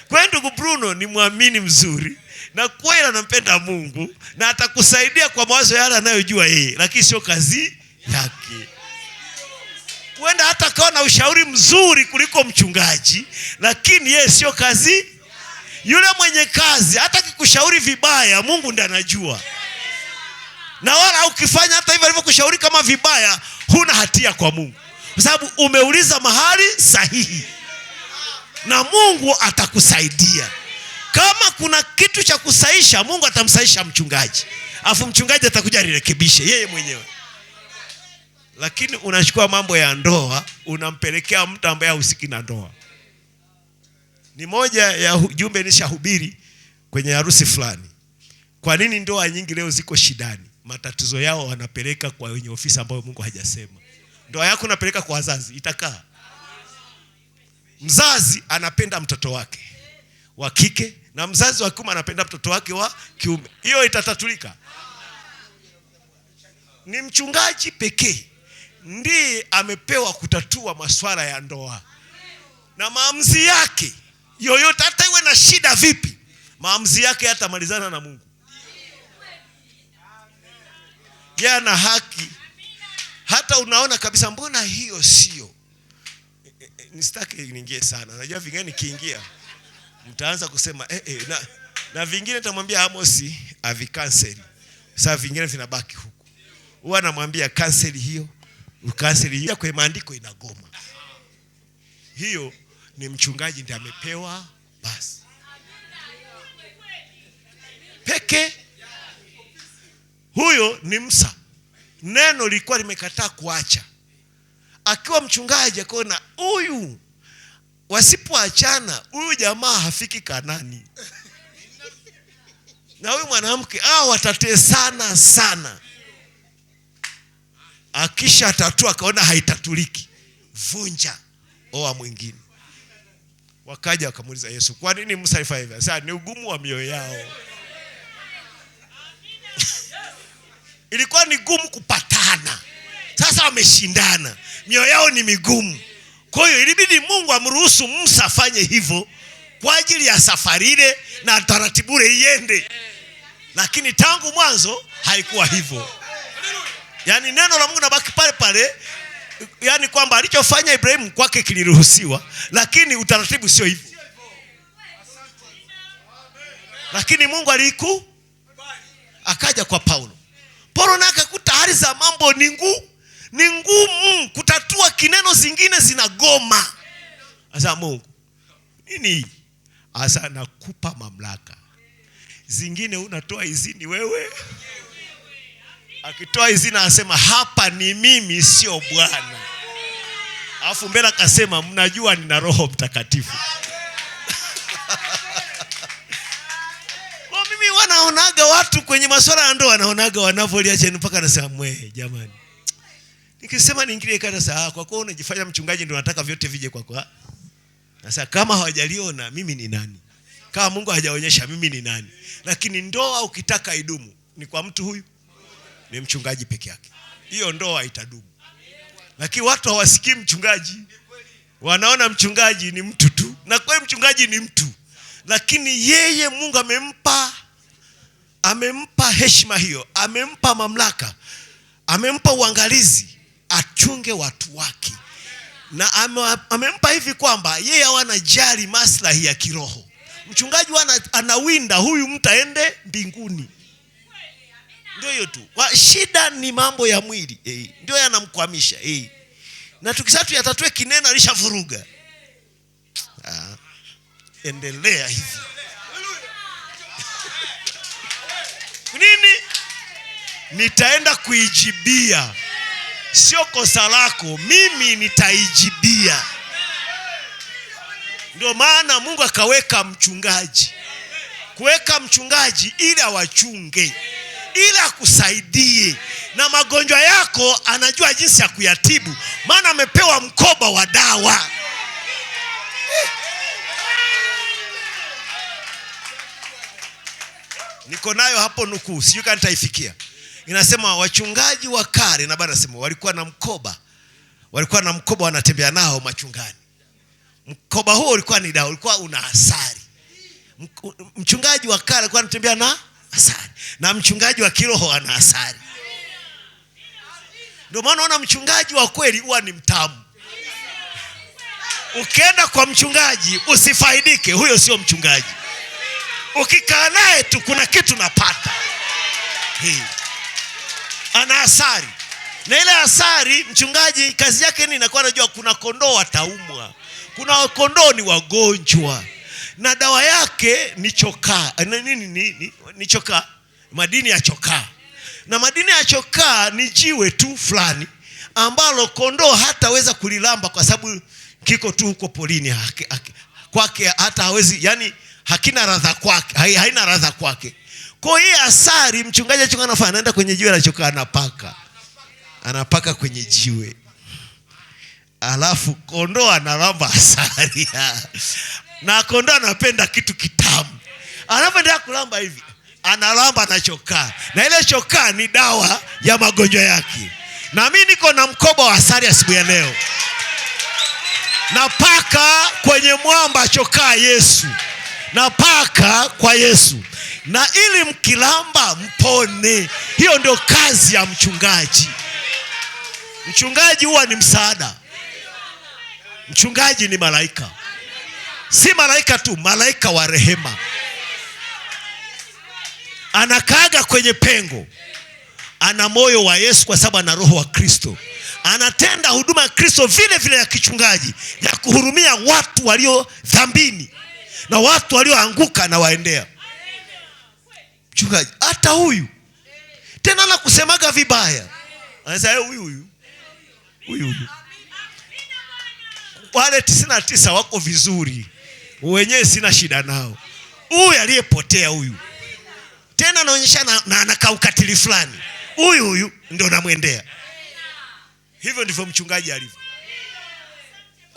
[SPEAKER 1] Kwa ndugu Bruno ni muamini mzuri na kweli anampenda Mungu na atakusaidia kwa mawazo yale anayojua yeye, lakini sio kazi yake. Huenda hata kawa na ushauri mzuri kuliko mchungaji, lakini yeye sio kazi. Yule mwenye kazi hata kikushauri vibaya, Mungu ndiye anajua. Na wala ukifanya hata hivyo alivyokushauri kama vibaya, huna hatia kwa Mungu. Kwa sababu umeuliza mahali sahihi. Na Mungu atakusaidia. Kama kuna kitu cha kusaisha, Mungu atamsaisha mchungaji. Afu mchungaji atakuja nirekebishe yeye mwenyewe. Lakini unachukua mambo ya ndoa, unampelekea mtu ambaye hahusiki na ndoa. Ni moja ya jumbe nishahubiri kwenye harusi fulani. Kwa nini ndoa nyingi leo ziko shidani? Matatizo yao wanapeleka kwa wenye ofisi ambao Mungu hajasema. Ndoa yako unapeleka kwa wazazi, itakaa. Mzazi anapenda mtoto wake wa kike na mzazi wa kiume anapenda mtoto wake wa kiume. Hiyo itatatulika. Ni mchungaji pekee ndiye amepewa kutatua masuala ya ndoa. Na maamuzi yake yoyote, hata iwe na shida vipi, maamuzi yake yatamalizana na Mungu. Yeye ana haki. Hata unaona kabisa mbona hiyo sio. Nisitaki niingie sana. Unajua vingine nikiingia mtaanza kusema na vingine nitamwambia Amosi avikanseli. Sasa vingine vinabaki huku. Huwa anamwambia cancel hiyo, ucancel hiyo, kwa maandiko inagoma. Hiyo ni mchungaji ndiye amepewa basi. Peke huyo ni Musa. Neno lilikuwa limekataa kuacha. Akiwa mchungaji akaona huyu wasipoachana huyu jamaa hafiki Kanani. Na huyu mwanamke watatesana sana. Akisha tatua akaona haitatuliki. vunja, oa mwingine. Wakaja wakamuuliza Yesu, kwa nini Musa alifanya hivyo? Sasa ni ugumu wa mioyo yao. Ilikuwa ni gumu kupatana. Sasa wameshindana, mioyo yao ni migumu. Kwa hiyo ilibidi Mungu amruhusu Musa afanye hivyo kwa ajili ya safari ile na taratibu ile iende. Lakini tangu mwanzo haikuwa hivyo. Yaani neno la Mungu nabaki pale pale. Yaani kwamba alichofanya Ibrahimu kwake kiliruhusiwa, lakini utaratibu sio hivyo. Lakini Mungu akaja kwa Paulo. Paulo na akakuta hali za mambo ni ngumu, kutatua kineno zingine zinagoma. Asa Mungu, nini? Asa nakupa mamlaka. Zingine unatoa izini wewe. Akitoa izini anasema hapa ni mimi sio Bwana. Alafu mbele akasema mnajua nina Roho Mtakatifu. Kwa mimi wanaonaga watu kwenye masuala ya ndoa, wanaonaga wanavyolia mpaka nasema mwe jamani. Nikisema niingilie kanisa, kwa kuwa unajifanya mchungaji ndio unataka vyote vije kwako. Sasa kama hawajaliona mimi ni nani? Kama Mungu hajaonyesha mimi ni nani? Lakini ndoa ukitaka idumu ni kwa mtu huyu, ni mchungaji peke yake. Hiyo ndoa itadumu. Lakini watu hawasikii mchungaji. Wanaona mchungaji ni mtu tu. Na kwa mchungaji ni mtu. Lakini yeye Mungu amempa heshima hiyo, amempa mamlaka, amempa uangalizi, achunge watu wake. Na amempa hivi kwamba yeye hawanajali maslahi ya kiroho. Mchungaji anawinda huyu mtu aende mbinguni. Ndio hiyo tu. Shida ni mambo ya mwili. Ndio yanamkwamisha. Na tukisatu yatatue kinena alishavuruga. Endelea hivi. Nini? Nitaenda kuijibia. Sio kosa lako, mimi nitaijibia. Ndio maana Mungu akaweka mchungaji. Kuweka mchungaji ili awachunge, ili akusaidie. Na magonjwa yako anajua jinsi ya kuyatibu, maana amepewa mkoba wa dawa. Niko nayo hapo nukuu, sijui kama nitaifikia. Inasema wachungaji wa kale, na bado nasema walikuwa na mkoba. Walikuwa na mkoba wanatembea nao machungani. Mkoba huo ulikuwa ni dawa, ulikuwa una asali. Mchungaji wa kale alikuwa anatembea na asali, na mchungaji wa kiroho ana asali. Ndio maana unaona mchungaji wa kweli huwa ni mtamu. Ukienda kwa mchungaji usifaidike, huyo sio mchungaji. Ukikaa naye tu kuna kitu napata. Ana asali. Na ile asali mchungaji kazi yake ni inakuwa anajua kuna kondoo wataumwa, kuna kondoo ni wagonjwa, na dawa yake ni chokaa. Ni chokaa, madini ya chokaa. Na madini ya chokaa ni jiwe tu fulani ambalo kondoo hataweza kulilamba kwa sababu kiko tu huko polini. Kwake hata hawezi, yani hakina ladha kwake, haina ladha kwake. Kwa hiyo asali mchungaji anafanya, anaenda kwenye jiwe la chokaa anapaka kwenye jiwe. Alafu kondoo analamba asali. Na kondoo anapenda kitu kitamu. Anapoendelea kulamba hivi, analamba na chokaa. Na ile chokaa ni dawa ya magonjwa yake. Na mimi niko na mkoba wa asali asubuhi ya leo. Napaka kwenye mwamba chokaa Yesu. Napaka kwa Yesu. Na ili mkilamba mpone. Hiyo ndio kazi ya mchungaji. Mchungaji huwa ni msaada. Mchungaji ni malaika. Si malaika tu, malaika wa rehema. Anakaaga kwenye pengo. Ana moyo wa Yesu kwa sababu ana roho wa Kristo. Anatenda huduma ya Kristo vile vile ya kichungaji, ya kuhurumia watu walio dhambini na watu walioanguka na waendea. Mchungaji hata huyu tena na kusemaga vibaya. Anasema huyu wale 99 wako vizuri, wenyewe sina shida nao. Huyu aliyepotea huyu tena anaonyesha na anakaa ukatili fulani, huyu ndio namwendea. Hivyo ndivyo mchungaji alivyo.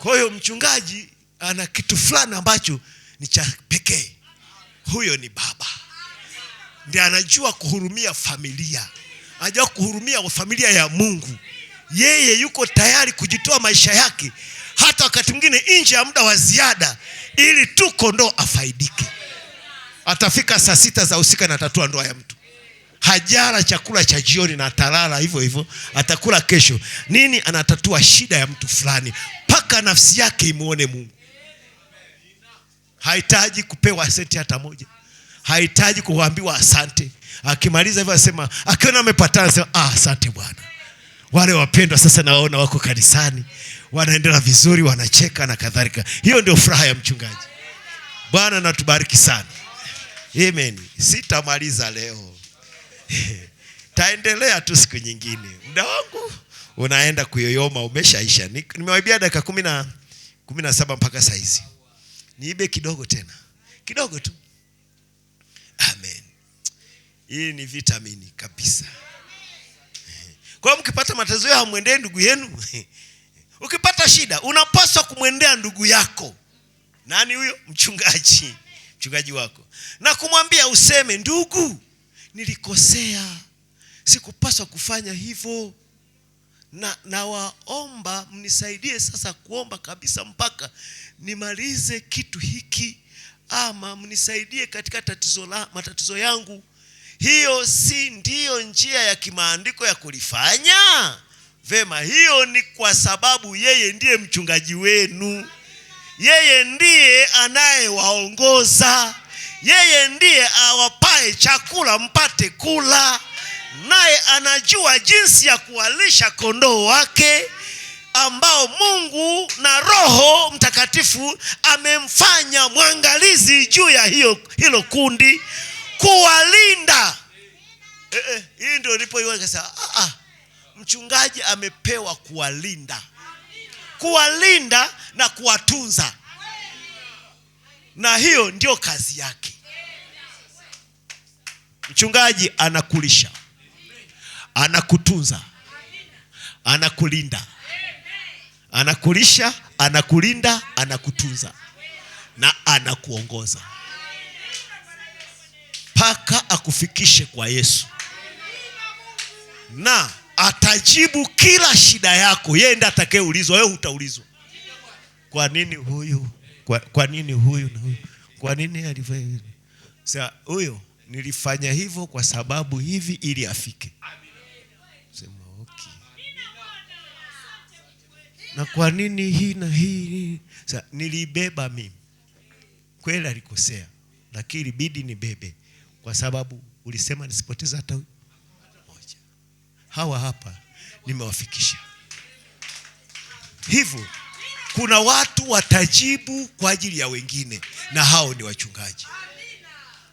[SPEAKER 1] Kwa hiyo mchungaji ana kitu fulani ambacho ni cha pekee. Huyo ni baba. Ndiye anajua kuhurumia familia. Anajua kuhurumia familia ya Mungu. Yeye yuko tayari kujitoa maisha yake hata wakati mwingine nje ya muda wa ziada ili tu kondoo afaidike. Atafika saa 6 za usiku na atatua ndoa ya mtu. Hajala chakula cha jioni na atalala hivyo hivyo, atakula kesho. Nini? Anatatua shida ya mtu fulani mpaka nafsi yake imuone Mungu. Hahitaji kupewa senti hata moja. Hahitaji kuambiwa asante. Akimaliza hivyo asema, akiona amepatana asema, asante Bwana. Wale wapendwa sasa naona wako kanisani, wanaendelea vizuri, wanacheka na kadhalika. Hiyo ndio furaha ya mchungaji. Bwana natubariki sana. Amen. Sitamaliza leo. Taendelea tu siku nyingine. Muda wangu unaenda kuyoyoma, umeshaisha. Nimewaibia dakika 17 mpaka saa hizi. Niibe kidogo tena. Kidogo tu. Amen. Hii ni vitamini kabisa. Kwa mkipata matatizo ya hamwendee ndugu yenu. Ukipata shida unapaswa kumwendea ndugu yako. Nani huyo? Mchungaji. Mchungaji wako. Na kumwambia useme, ndugu, nilikosea. Sikupaswa kufanya hivyo. Na waomba mnisaidie sasa kuomba kabisa mpaka nimalize kitu hiki, ama mnisaidie katika matatizo yangu. Hiyo si ndiyo njia ya kimaandiko ya kulifanya? Vema, hiyo ni kwa sababu yeye ndiye mchungaji wenu. Yeye ndiye anayewaongoza. Yeye ndiye awapae chakula mpate kula. Naye anajua jinsi ya kuwalisha kondoo wake ambao Mungu na Roho Mtakatifu amemfanya mwangalizi juu ya hilo kundi, kuwalinda. Hii ndio nilipoiona sasa, mchungaji amepewa kuwalinda. Kuwalinda na kuwatunza. Na hiyo ndio kazi yake. Mchungaji anakulisha, anakutunza, anakulinda. Anakulisha, anakulinda, anakutunza na anakuongoza mpaka akufikishe kwa Yesu. Na atajibu kila shida yako. Yeye ndiye atakayeulizwa, wewe hutaulizwa. Kwa nini huyu? Kwa nini huyu na huyu? Kwa nini alifanya hivi? Sasa huyo nilifanya hivyo kwa sababu hivi ili afike. Sema okay. Na kwa nini hii na hii? Sasa nilibeba mimi. Kweli alikosea, lakini ilibidi nibebe kwa sababu ulisema nisipoteze hata moja. Hawa hapa nimewafikisha. Hivyo kuna watu watajibu kwa ajili ya wengine, na hao ni wachungaji.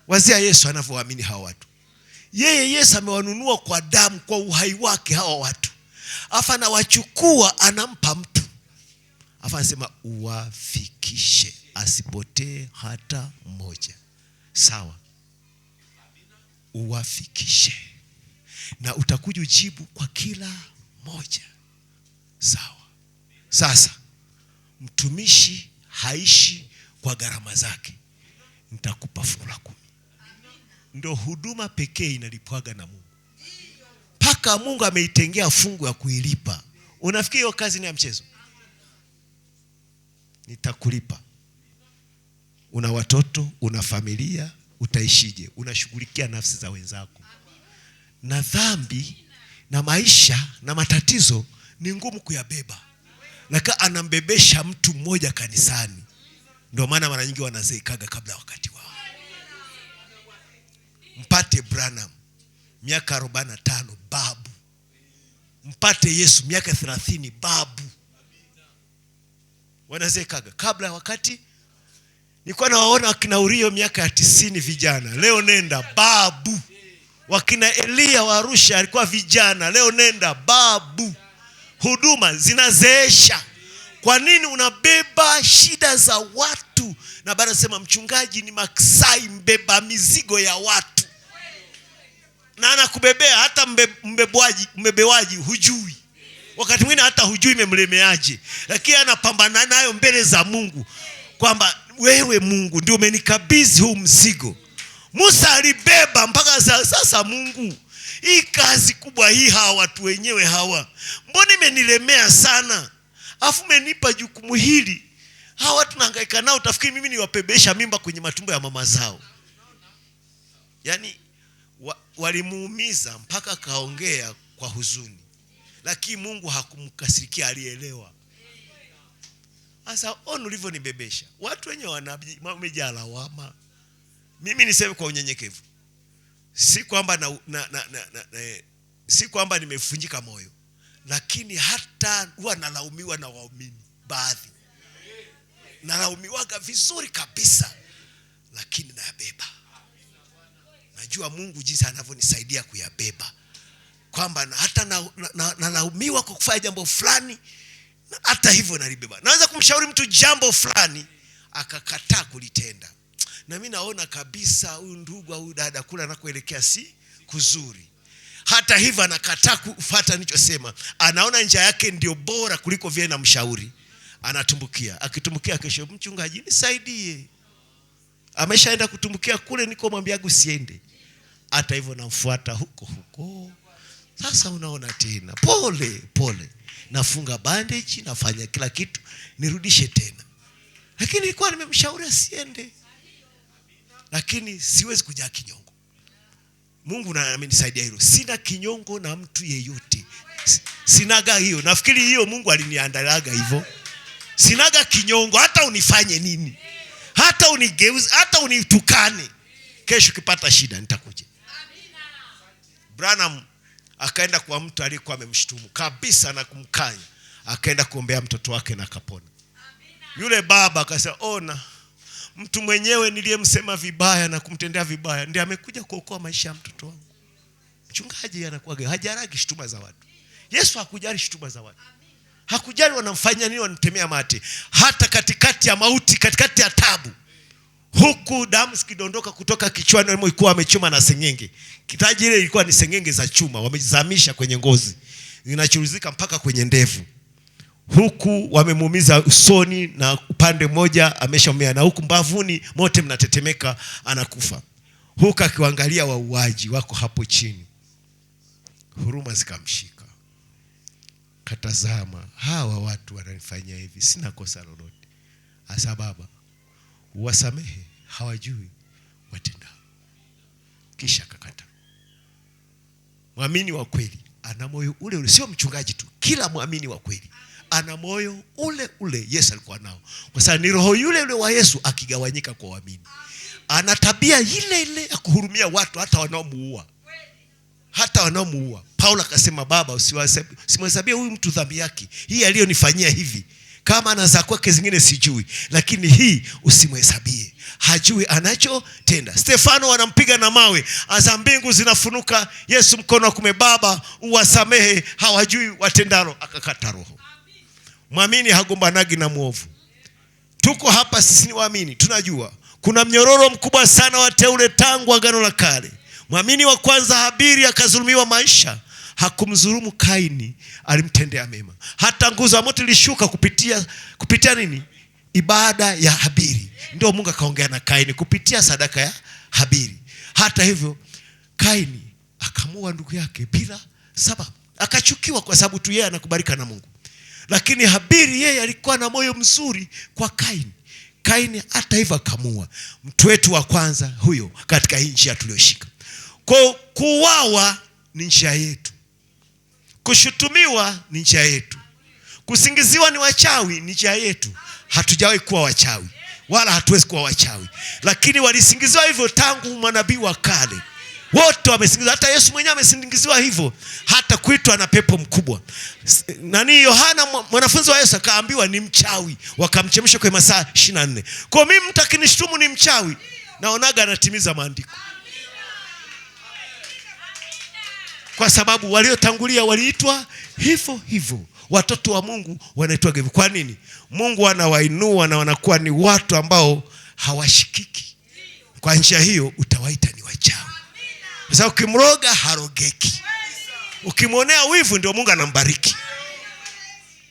[SPEAKER 1] Wazia Yesu anavyoamini hawa watu. Yesu amewanunua kwa damu, kwa uhai wake hawa watu. Afa na wachukua anampa mtu. Afa anasema uwafikishe, asipotee hata mmoja. Sawa. Uwafikishe. Na utakuja ujibu kwa kila moja. Sawa. Sasa mtumishi haishi kwa gharama zake. Nitakupa fungu la 10. Ndio huduma pekee inalipwaga na Mungu. Paka Mungu ameitengea fungu ya kuilipa. Unafikiri hiyo kazi ni ya mchezo? Nitakulipa. Una watoto, una familia, utaishije? Unashughulikia nafsi za wenzako. Na dhambi na maisha na matatizo ni ngumu kuyabeba. Lakini anambebesha mtu mmoja kanisani. Ndio maana mara nyingi wanazeekaga kabla wakati wao. Mpate Branham miaka 45 babu. Mpate Yesu miaka 30 babu. Wanazeekaga kabla wakati. Nilikuwa nawaona wakina Urio miaka 90 vijana. Leo nenda babu. Wakina Elia wa Arusha alikuwa vijana. Leo nenda babu. Huduma zinazeesha. Kwa nini unabeba shida za watu? Na baada sema mchungaji ni maksai, mbeba mizigo ya watu. Na anakubebea hata mbebewaji hujui. wakati mwingine hata hujui imemlemeaje, lakini anapambana nayo mbele za Mungu kwamba wewe Mungu ndio umenikabidhi huu mzigo. Musa alibeba mpaka sasa. Mungu, hii kazi kubwa hii, hawa watu wenyewe hawa mbona imenilemea sana, afu umenipa jukumu hili. Hawa watu nahangaika nao, utafikiri mimi niwapebesha mimba kwenye matumbo ya mama zao. Yaani walimuumiza mpaka kaongea kwa huzuni, lakini Mungu hakumkasirikia, alielewa. Sasa ono ulivyo nibebesha. Watu wenyewe wamejaa lawama. Mimi niseme kwa unyenyekevu, si kwamba si kwamba nimefunjika moyo, lakini hata huwa nalaumiwa na waumini baadhi. Nalaumiwaga vizuri kabisa, lakini nayabeba. Najua Mungu jinsi anavyonisaidia kuyabeba, kwamba hata nalaumiwa kwa kufanya jambo fulani, hata hivyo nalibeba. Naweza kumshauri mtu jambo fulani akakataa kulitenda, na mimi naona kabisa huyu ndugu au dada kula anakoelekea si kuzuri. Hata hivyo anakataa kufuata nilichosema. Anaona njia yake ndio bora kuliko vile na mshauri. Anatumbukia. Akitumbukia kesho, mchungaji nisaidie. Ameshaenda kutumbukia kule niko mwambiaga usiende. Hata hivyo namfuata huko. Sasa unaona tena, pole. Nafunga bandage, nafanya kila kitu, nirudishe tena. Lakini nilikuwa nimemshauri asiende. Lakini siwezi kujaa kinyongo. Mungu na amenisaidia hilo. Sina kinyongo na mtu yeyote. Sinaga hiyo. Nafikiri hiyo Mungu aliniandalaga hivyo. Sinaga kinyongo, hata unifanye nini, hata unigeuze, hata unitukane, kesho kipata shida nitakuja. Branham akaenda kwa mtu aliyekuwa amemshtumu kabisa na kumkanya, akaenda kuombea mtoto wake na kapona. Yule baba akasema, ona, mtu mwenyewe niliyemsema vibaya na kumtendea vibaya ndiye amekuja kuokoa maisha ya mtoto wangu. Mchungaji anakuwa hajaragi shutuma za watu. Yesu hakujali shutuma za watu. Hakujali wanamfanya nini, wanatemea mate. Hata katikati ya mauti, katikati ya tabu, huku damu zikidondoka kutoka kichwani, alikuwa amechoma na sengenge. Kitaji ile ilikuwa ni sengenge za chuma, wamezamisha kwenye ngozi, zinachuruzika mpaka kwenye ndevu. Huku wamemuumiza usoni na upande mmoja ameshaumia, na huku mbavuni mote mnatetemeka, anakufa. Huku akiwaangalia wauaji wako hapo chini. Huruma zikamshika. Katazama, hawa watu wananifanyia hivi, sina kosa lolote. Asa Baba, wasamehe, hawajui watendao. Kisha kakata. Muamini wa kweli ana moyo ule, sio mchungaji tu. Kila muamini wa kweli ana moyo ule Yesu alikuwa nao. Kwa sababu ni roho yule wa Yesu akigawanyika kwa waamini. Ana tabia ile ya kuhurumia watu, hata wanaomuua. Paulo akasema, Baba, usimhesabie huyu mtu dhambi yake. Hii aliyonifanyia hivi, kama anaza kwake zingine sijui, lakini hii usimhesabie. Hajui anachotenda. Stefano wanampiga na mawe, asa mbingu zinafunuka, Yesu mkono wa kume, Baba uwasamehe, hawajui watendalo. Akakata roho. Muamini hagombanagi na muovu. Tuko hapa sisi ni waamini, tunajua kuna mnyororo mkubwa sana wa teule tangu Agano la Kale. Muamini wa kwanza Habili akazulumiwa maisha, hakumdhulumu Kaini, alimtendea mema. Hata nguzo ya moto ilishuka kupitia nini? Ibada ya Habili. Ndio Mungu akaongea na Kaini kupitia sadaka ya Habili. Hata hivyo Kaini akamuua ndugu yake bila sababu. Akachukiwa kwa sababu tu yeye anakubalika na Mungu. Lakini Habili yeye alikuwa na moyo mzuri kwa Kaini. Kaini hata hivyo akamuua mtu wetu wa kwanza huyo katika hii njia tuliyoshika. Kwa kuuawa ni njia yetu. Kushutumiwa ni njia yetu. Kusingiziwa ni wachawi ni njia yetu. Hatujawahi kuwa wachawi, wala hatuwezi kuwa wachawi. Lakini walisingiziwa hivyo tangu manabii wa kale. Wote wamesingiziwa, hata Yesu mwenyewe amesingiziwa hivyo, hata kuitwa na pepo mkubwa. Yohana mwanafunzi wa Yesu akaambiwa ni mchawi, wakamchemsha kwa masaa 24. Kwa mimi mtu akinishtumu ni mchawi, naonaga anatimiza maandiko. Kwa sababu waliotangulia waliitwa hivyo. Watoto wa Mungu wanaitwa hivyo. Kwa nini? Mungu anawainua na wanakuwa ni watu ambao hawashikiki. Kwa njia hiyo utawaita ni wachawi. Kwa sababu ukimroga harogeki. Ukimwonea wivu ndio Mungu anambariki.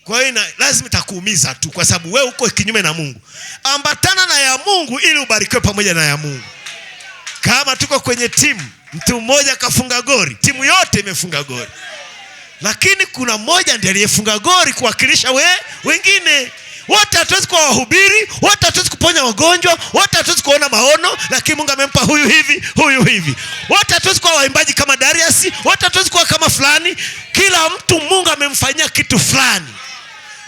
[SPEAKER 1] Kwa hiyo lazima itakuumiza tu, kwa sababu wewe uko kinyume na Mungu. Ambatana na ya Mungu ili ubarikiwe pamoja na ya Mungu. Kama tuko kwenye timu, mtu mmoja kafunga goli, timu yote imefunga goli, lakini kuna mmoja ndiye aliyefunga goli kuwakilisha wengine. Wote hatuwezi kuwa wahubiri, wote hatuwezi kuponya wagonjwa, wote hatuwezi kuona maono, lakini Mungu amempa huyu hivi, huyu hivi. Wote hatuwezi kuwa waimbaji kama Darius, wote hatuwezi kuwa kama fulani. Kila mtu Mungu amemfanyia kitu fulani.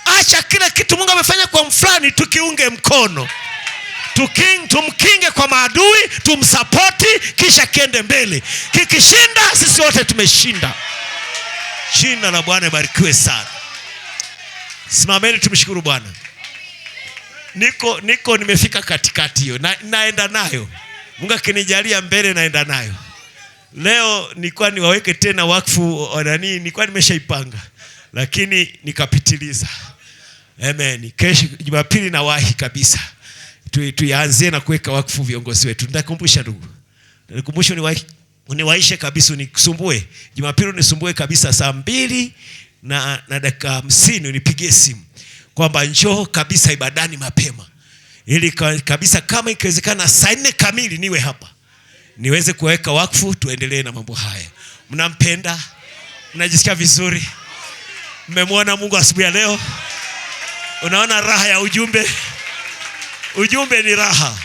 [SPEAKER 1] Acha kila kitu Mungu amefanya kwa fulani tukiunge mkono. Tumkinge kwa maadui, tumsapoti, kisha kiende mbele. Kikishinda sisi wote tumeshinda. Jina la Bwana libarikiwe sana. Simameni tumshukuru Bwana. Niko nimefika katikati hiyo. Naenda nayo. Mungu akinijalia mbele naenda nayo. Leo nilikuwa niwaweke tena wakfu nani, nilikuwa nimeshaipanga, lakini nikapitiliza. Amen. Kesho Jumapili na wahi kabisa. Tuanze na kuweka wakfu viongozi wetu. Nitakumbusha ndugu. Nikumbusha uniwaishe kabisa, unisumbue. Jumapili unisumbue kabisa saa 2 na dakika 50 unipigie simu kwamba njoo kabisa ibadani mapema. Ili kabisa kama ikiwezekana saa 4 kamili niwe hapa. Niweze kuweka wakfu, tuendelee na mambo haya. Mnampenda? Mnajisikia vizuri? Mmemwona Mungu asubuhi ya leo? Unaona raha ya ujumbe? Ujumbe ni raha.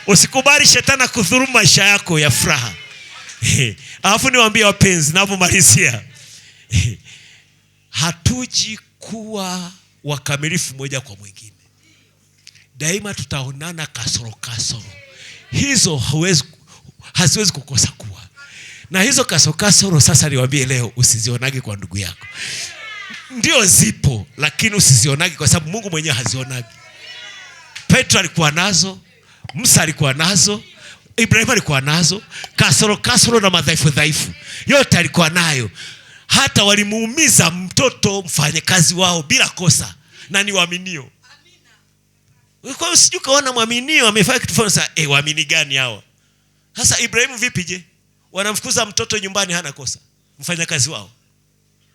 [SPEAKER 1] Usikubali shetani kudhulumu maisha yako ya furaha. Alafu niwaambie wapenzi, ninapomalizia, hatuji kuwa wakamilifu moja kwa mwingine. Daima tutaonana kasoro. Hizo haziwezi kukosa kuwa. Na hizo kasoro sasa niwaambie leo, usizionage kwa ndugu yako. Ndio zipo, lakini usizionage kwa sababu Mungu mwenyewe hazionagi. Petro alikuwa nazo, Musa alikuwa nazo, Ibrahim alikuwa nazo, kasoro na madhaifu yote alikuwa nayo. Hata walimuumiza mtoto mfanyakazi wao bila kosa, na ni waaminio. Kwa hiyo sijui kaona mwaminio amefanya kitu fulani. Sasa waamini gani hao? Sasa Ibrahim vipi je? Wanamfukuza mtoto nyumbani, hana kosa. Mfanyakazi wao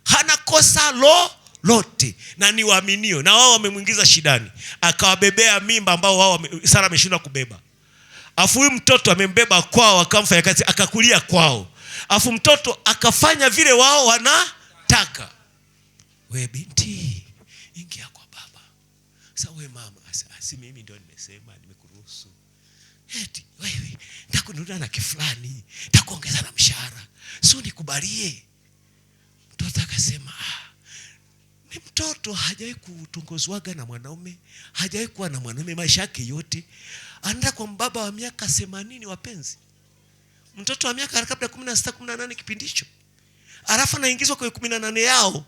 [SPEAKER 1] hana kosa lote, na ni waaminio, na wao wamemuingiza shidani, akawabebea mimba ambao wao Sara ameshindwa kubeba. Afu huyu mtoto amembeba kwao, akamfanya kazi, akakulia kwao. Afu mtoto akafanya vile wao wanataka. We binti, ingia kwa baba. Sasa we mama, si mimi ndio nimesema, nimekuruhusu. Eti wewe nitakununua na kifulani, nitakuongeza na mshahara, sio nikubalie. Mtoto akasema ni mtoto, hajawahi kutongozwaga na mwanaume, hajawahi kuwa na mwanaume maisha yake yote. Anaenda kwa mbaba wa miaka 80 wapenzi. Mtoto wa miaka labda 16 18 kipindi hicho. Alafu anaingizwa kwa 18 yao,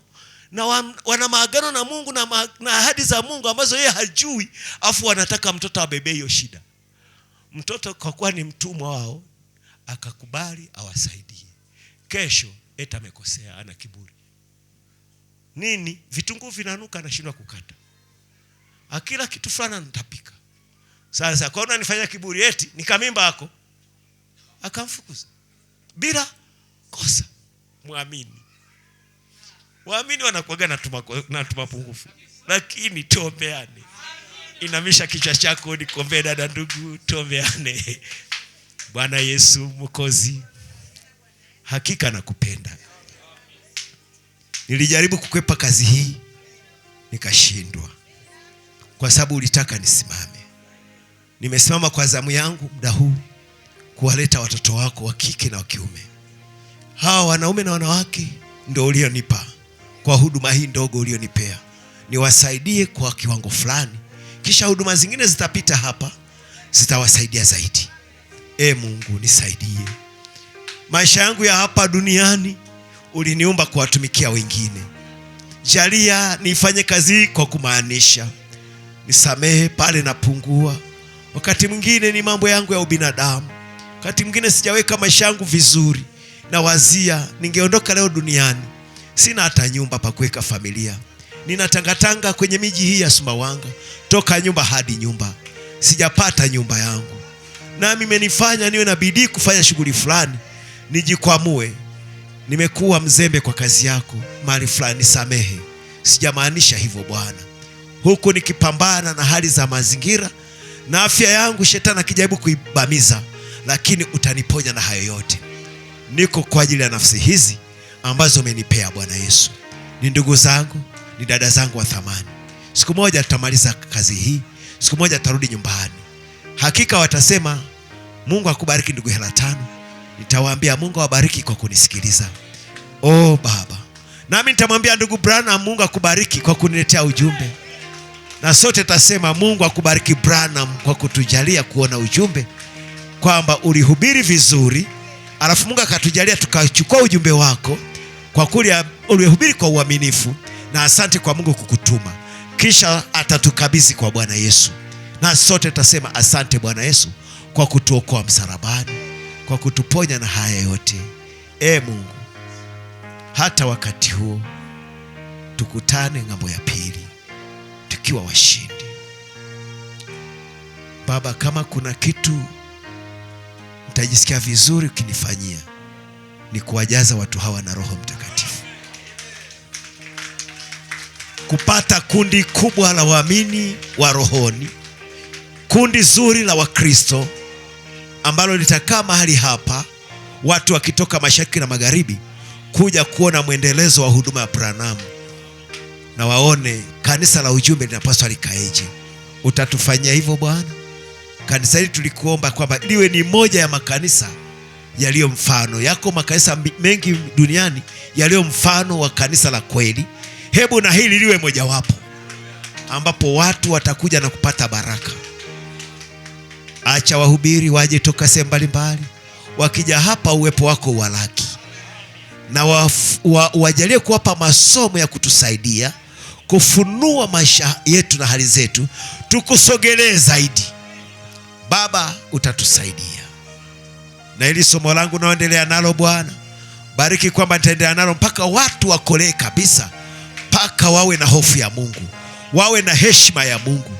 [SPEAKER 1] na wana maagano na Mungu na ahadi za Mungu ambazo yeye hajui, afu wanataka mtoto abebe hiyo shida. Mtoto kwa kuwa ni mtumwa wao akakubali awasaidie. Kesho eti amekosea, ana kiburi. Nini? Vitunguu vinanuka, anashindwa kukata. Akila kitu fulani anatapika. Sasa kwa nini anifanya kiburi? Eti nikamimba yako. Akamfukuza bila kosa. Muamini wanakuaga na tumapungufu, lakini tuombeane. Inamisha kichwa chako nikuombee dada, ndugu, tuombeane. Bwana Yesu Mwokozi, hakika nakupenda. Nilijaribu kukwepa kazi hii nikashindwa, kwa sababu ulitaka nisimame. Nimesimama kwa zamu yangu muda huu kuwaleta watoto wako wa kike na wa kiume. Hawa wanaume na wanawake ndio ulionipa kwa huduma hii ndogo ulionipea. Niwasaidie kwa kiwango fulani, kisha huduma zingine zitapita hapa, zitawasaidia zaidi. Mungu nisaidie. Maisha yangu ya hapa duniani uliniumba kuwatumikia wengine. Jalia nifanye kazi kwa kumaanisha. Nisamehe pale napungua. Wakati mwingine ni mambo yangu ya ubinadamu. Wakati mwingine sijaweka maisha yangu vizuri. Na wazia ningeondoka leo duniani, sina hata nyumba pa kuweka familia. Ninatangatanga kwenye miji hii ya Sumbawanga, toka nyumba hadi nyumba. Sijapata nyumba yangu. Na imenifanya niwe na bidii kufanya shughuli fulani, nijikwamue. Nimekuwa mzembe kwa kazi yako mahali fulani, samehe. Sijamaanisha hivyo Bwana. Huku nikipambana na hali za mazingira na afya yangu, shetani akijaribu kuibamiza, lakini utaniponya na hayo yote. Niko kwa ajili ya nafsi hizi ambazo umenipea Bwana Yesu. Ni ndugu zangu, ni dada zangu wa thamani. Siku moja tutamaliza kazi hii, siku moja tutarudi nyumbani. Hakika watasema Mungu akubariki ndugu Hela Tano. Nitawaambia Mungu awabariki kwa kunisikiliza. Oh Baba. Nami nitamwambia ndugu Branham, Mungu akubariki kwa kuniletea ujumbe. Na sote tutasema Mungu akubariki Branham kwa kutujalia kuona ujumbe, kwamba ulihubiri vizuri, alafu Mungu akatujalia tukachukua ujumbe wako, kwa kuwa ulihubiri kwa uaminifu, na asante kwa Mungu kukutuma. Kisha atatukabidhi kwa Bwana Yesu. Na sote tutasema asante Bwana Yesu kwa kutuokoa msalabani, kwa kutuponya na haya yote. Mungu, hata wakati huo tukutane ng'ambo ya pili tukiwa washindi. Baba, kama kuna kitu nitajisikia vizuri ukinifanyia, ni kuwajaza watu hawa na Roho Mtakatifu. Kupata kundi kubwa la waamini wa rohoni, kundi zuri la Wakristo ambalo litakaa mahali hapa, watu wakitoka mashariki na magharibi kuja kuona mwendelezo wa huduma ya Branham, na waone kanisa la ujumbe linapaswa likaeje. Utatufanyia hivyo Bwana. Kanisa hili tulikuomba kwamba liwe ni moja ya makanisa yaliyo mfano. Yako makanisa mengi duniani yaliyo mfano wa kanisa la kweli. Hebu na hili liwe mojawapo, ambapo watu watakuja na kupata baraka. Acha wahubiri waje toka sehemu mbalimbali, wakija hapa uwepo wako uwalaki, na wajalie kuwapa masomo ya kutusaidia kufunua maisha yetu na hali zetu, tukusogelee zaidi. Baba, utatusaidia. Na hili somo langu naendelea nalo Bwana, bariki kwamba nitaendelea nalo mpaka watu wakolee kabisa, mpaka wawe na hofu ya Mungu, wawe na heshima ya Mungu,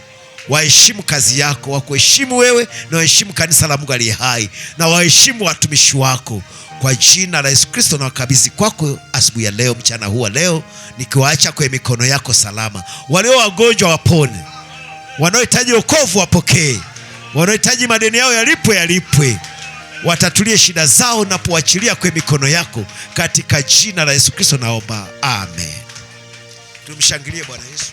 [SPEAKER 1] waheshimu kazi yako, wakuheshimu wewe, na waheshimu kanisa la Mungu aliye hai, na waheshimu watumishi wako. Kwa jina la Yesu Kristo na wakabidhi kwako asubuhi ya leo, mchana huu wa leo, nikiwaacha kwenye mikono yako salama. Walio wagonjwa wapone, wanaohitaji wokovu wapokee, wanaohitaji madeni yao yalipwe, watatulie shida zao na kuachilia kwenye mikono yako, katika jina la Yesu Kristo naomba, amen. Tumshangilie Bwana Yesu.